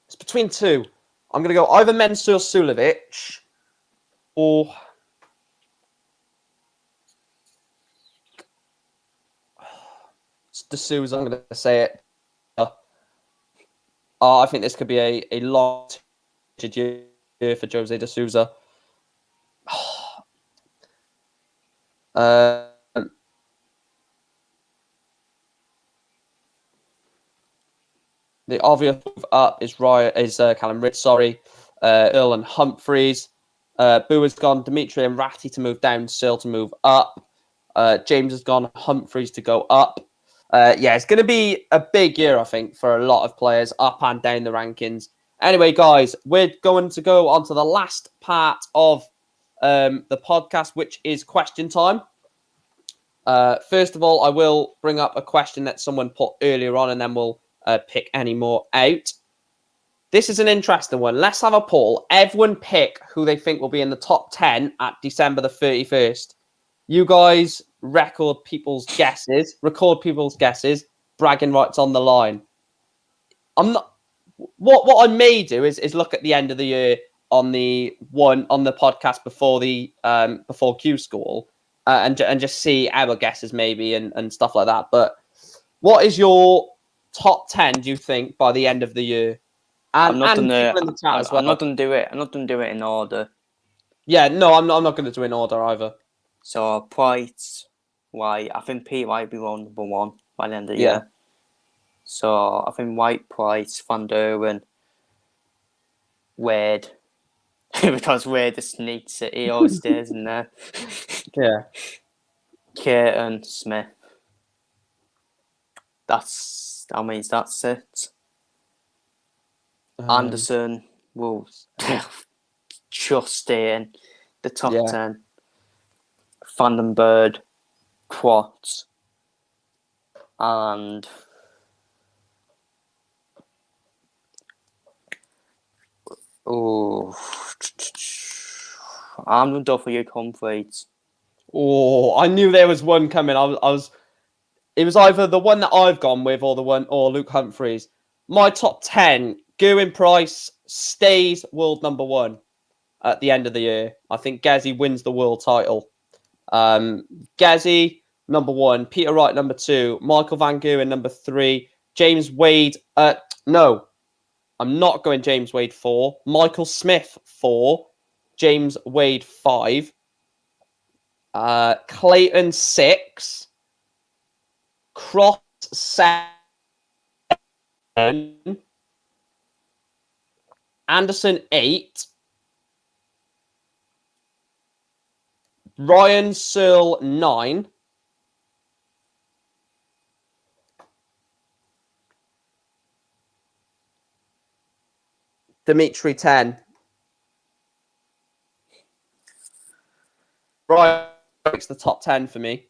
It's between two. I'm going to go either Mensur Sulovic or D'Souza. I'm going to say it. I think this could be a long year for Jose D'Souza. The obvious move up is Callum Ritz, Earl and Humphreys. Boo has gone Dimitri and Ratty to move down, Searle to move up. James has gone Humphreys to go up. It's going to be a big year, I think, for a lot of players up and down the rankings. Anyway, guys, we're going to go on to the last part of the podcast, which is question time. First of all, I will bring up a question that someone put earlier on, and then we'll pick any more out. this is an interesting one. Let's have a poll. Everyone pick who they think will be in the top 10 at December the 31st. You guys record people's guesses, bragging rights on the line. I'm not. What I may do is look at the end of the year on the podcast before Q School and just see our guesses maybe and stuff like that. But what is your top 10? Do you think by the end of the year? And, I'm not and gonna. people in the chat as well. I'm not gonna do it. I'm not gonna do it in order. Yeah, no, I'm not going to do it in order either. So Price, White. I think Pete White will be on number 1 by the end of the year. So I think White, Price, Van Duren, Wade, because Wade the sneaks it. He always stays in there. Yeah. Caton, Smith. That's it. Anderson will just stay in the top 10. Vandenberg, Quats, and I'm going to go for you, Humphreys. Oh, I knew there was one coming. It was either the one that I've gone with or Luke Humphreys. My top 10, Gerwin Price stays world number 1 at the end of the year. I think Gezi wins the world title. Gezi, number 1. Peter Wright, number 2. Michael Van Gerwen, number 3. James Wade. No, I'm not going James Wade 4. Michael Smith 4. James Wade 5. Clayton 6. Cross 7. Anderson 8. Ryan Searle 9. Dimitri 10. Ryan makes the top 10 for me.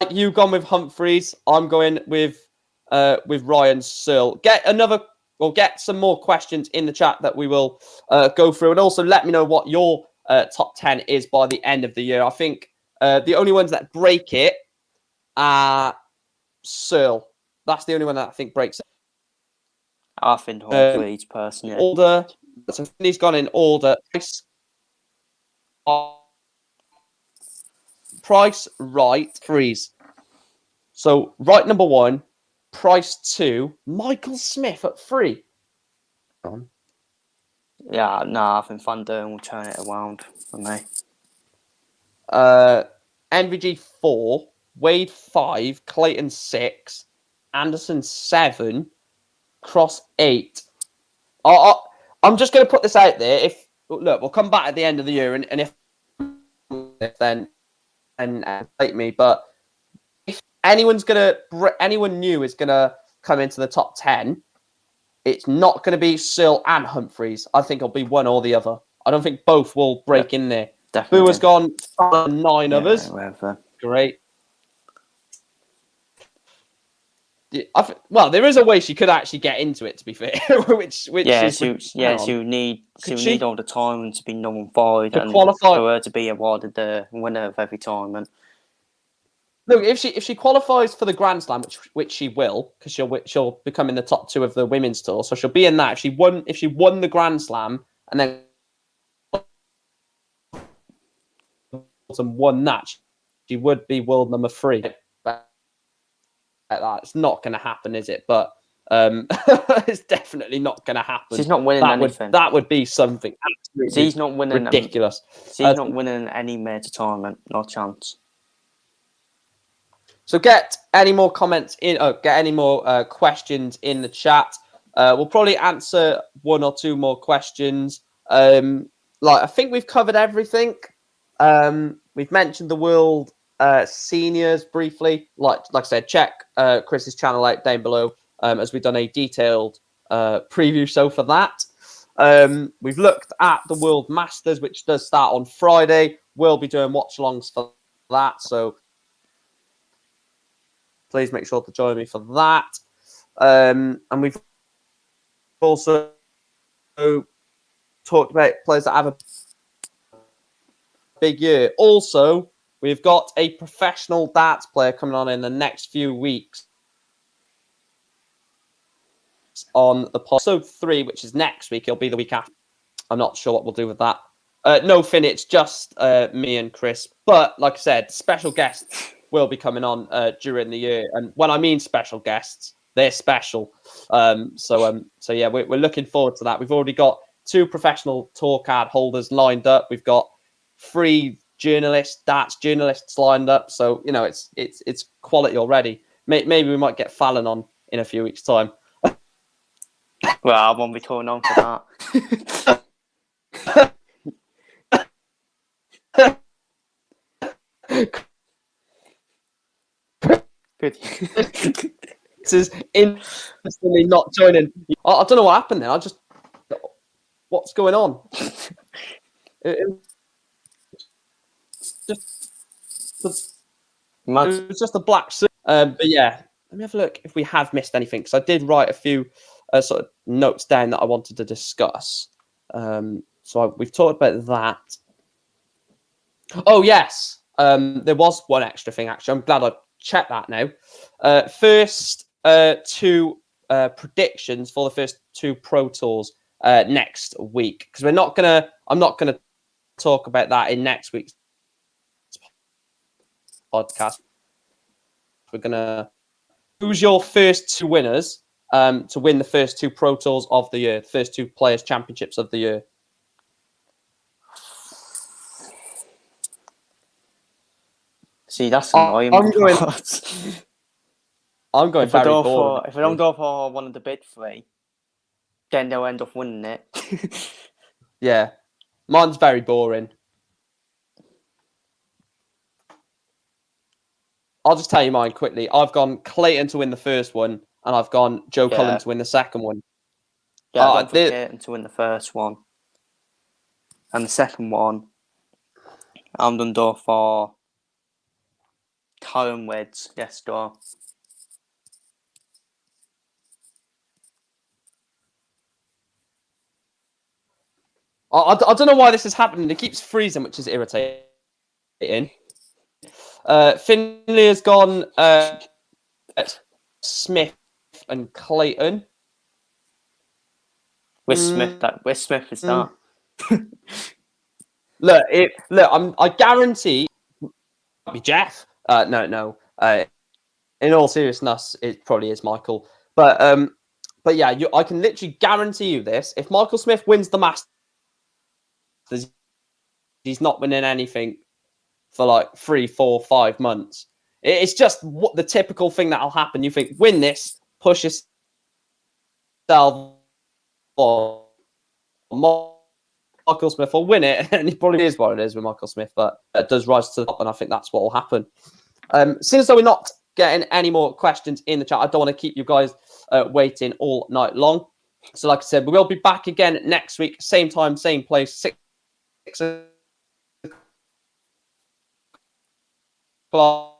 You gone with Humphreys. I'm going with Ryan Searle. Get some more questions in the chat that we will go through, and also let me know what your top 10 is by the end of the year. I think the only ones that break it are Searle. That's the only one that I think breaks it. I think Humphreys personally. Order. So he's gone in order. Price, Wright, Freeze. So Wright number 1, Price 2, Michael Smith at 3. Yeah, no, I think Van Duren will turn it around for me. NVG 4, Wade 5, Clayton 6, Anderson 7, Cross 8. I'm just going to put this out there. We'll come back at the end of the year, and if then take me. But if anyone new is gonna come into the top 10, it's not going to be Searle and Humphreys. I think it'll be one or the other. I don't think both will break in there. Definitely. Boo has gone 9 others. Whatever. Great. Well, there is a way she could actually get into it. To be fair, which you need all the time and to be notified and qualify for her to be awarded the winner of every tournament. Look, if she qualifies for the Grand Slam, which she will, because she'll become in the top 2 of the women's tour, so she'll be in that. If she won the Grand Slam and then won that, she would be world number 3. It's not going to happen, is it? But it's definitely not going to happen. She's not winning anything. That would be something absolutely She's not winning ridiculous. She's not winning any major tournament. No chance. So get any more comments in, get any more questions in the chat. We'll probably answer 1 or 2 more questions. I think we've covered everything. We've mentioned the World Seniors briefly. Like I said, check Chris's channel out down below as we've done a detailed preview show for that. We've looked at the World Masters, which does start on Friday. We'll be doing watch-alongs for that, so please make sure to join me for that. And we've also talked about players that have a big year. Also, we've got a professional darts player coming on in the next few weeks on the episode 3, which is next week. It'll be the week after. I'm not sure what we'll do with that. No, Finn, it's just me and Chris. But like I said, special guests will be coming on during the year. And when I mean special guests, they're special. So yeah, we're looking forward to that. We've already got 2 professional tour card holders lined up. We've got 3 journalists, darts journalists lined up. So you know, it's quality already. Maybe we might get Fallon on in a few weeks' time. Well, I won't be calling on for that. Good. This is instantly not joining. I don't know what happened there. What's going on? It was just a black suit. But yeah, let me have a look if we have missed anything, because I did write a few sort of notes down that I wanted to discuss. We've talked about that. Oh yes, there was one extra thing actually. I'm glad I checked that now. First 2 predictions for the first 2 Pro Tours next week, because I'm not gonna talk about that in next week's podcast. We're gonna who's your first 2 winners to win the first 2 Pro Tours of the year, the first 2 Players Championships of the year. See, that's annoying. I'm going very boring. If I don't go for one of the big 3, then they'll end up winning it. Yeah, mine's very boring. I'll just tell you mine quickly. I've gone Clayton to win the first one, and I've gone Joe Cullen to win the second one. Yeah, I've gone for Clayton to win the first one. And the second one, I'm done door for Callum Weds. Yes, door. I don't know why this is happening. It keeps freezing, which is irritating. Finley has gone Smith and Clayton. With Smith is that? Look, I guarantee it might be Jeff. No. In all seriousness, it probably is Michael. But yeah, I can literally guarantee you this: if Michael Smith wins the Masters, he's not winning anything for like 3, 4, 5 months. It's just what the typical thing that'll happen. You think, win this, push yourself on. Michael Smith will win it, and it probably is what it is with Michael Smith, but it does rise to the top, and I think that's what will happen. Since we're not getting any more questions in the chat, I don't want to keep you guys waiting all night long. So like I said, we will be back again next week, same time, same place, 6 o'clock.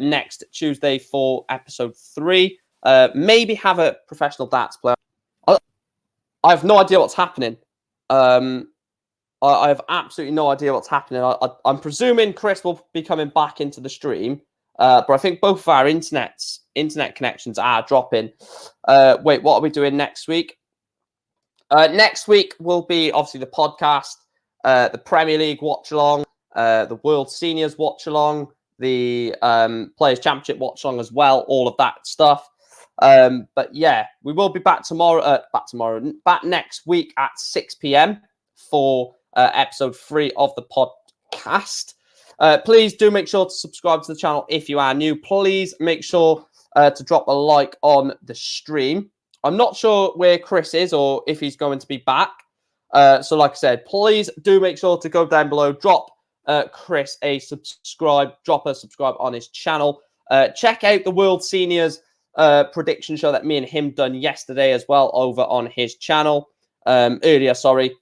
Next Tuesday for episode 3. Maybe have a professional darts player. I have no idea what's happening. I have absolutely no idea what's happening. I'm presuming Chris will be coming back into the stream, but I think both of our internet connections are dropping. Wait, what are we doing next week? Next week will be obviously the podcast, the Premier League watch along, the World Seniors watch along, the Players Championship watch along as well, all of that stuff. But yeah, we will be back back next week at 6 p.m. for episode 3 of the podcast. Please do make sure to subscribe to the channel if you are new. Please make sure to drop a like on the stream. I'm not sure where Chris is or if he's going to be back. So like I said, please do make sure to go down below, drop Chris a subscribe, drop a subscribe on his channel. Check out the World Seniors prediction show that me and him done yesterday as well over on his channel. Earlier, sorry,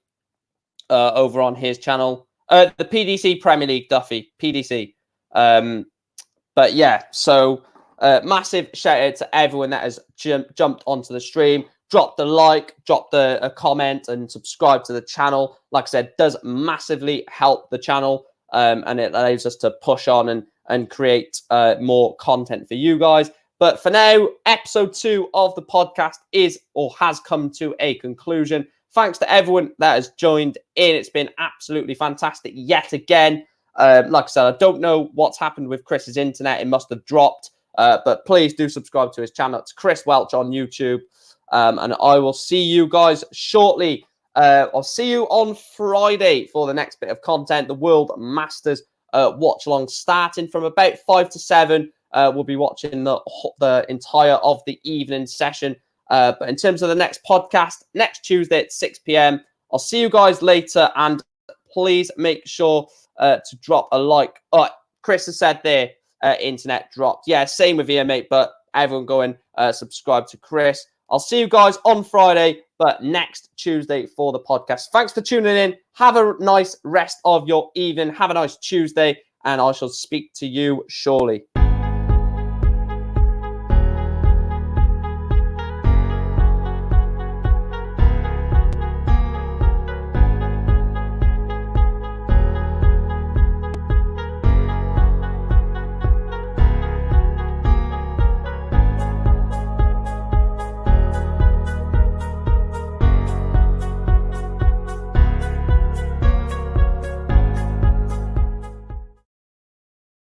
over on his channel. The PDC Premier League Duffy, PDC. But yeah, so massive shout out to everyone that has jumped onto the stream. Dropped a like, dropped a comment, and subscribe to the channel. Like I said, does massively help the channel, and it allows us to push on and create more content for you guys. But for now, episode 2 of the podcast is or has come to a conclusion. Thanks to everyone that has joined in. It's been absolutely fantastic yet again. Like I said, I don't know what's happened with Chris's internet. It must have dropped. But please do subscribe to his channel. It's Chris Welch on YouTube. And I will see you guys shortly. I'll see you on Friday for the next bit of content. The World Masters watch along starting from about 5 to 7. We'll be watching the entire of the evening session. But in terms of the next podcast, next Tuesday at 6 p.m. I'll see you guys later. And please make sure to drop a like. Oh, Chris has said there, internet dropped. Yeah, same with here, mate. But everyone go and subscribe to Chris. I'll see you guys on Friday, but next Tuesday for the podcast. Thanks for tuning in. Have a nice rest of your evening. Have a nice Tuesday, and I shall speak to you shortly.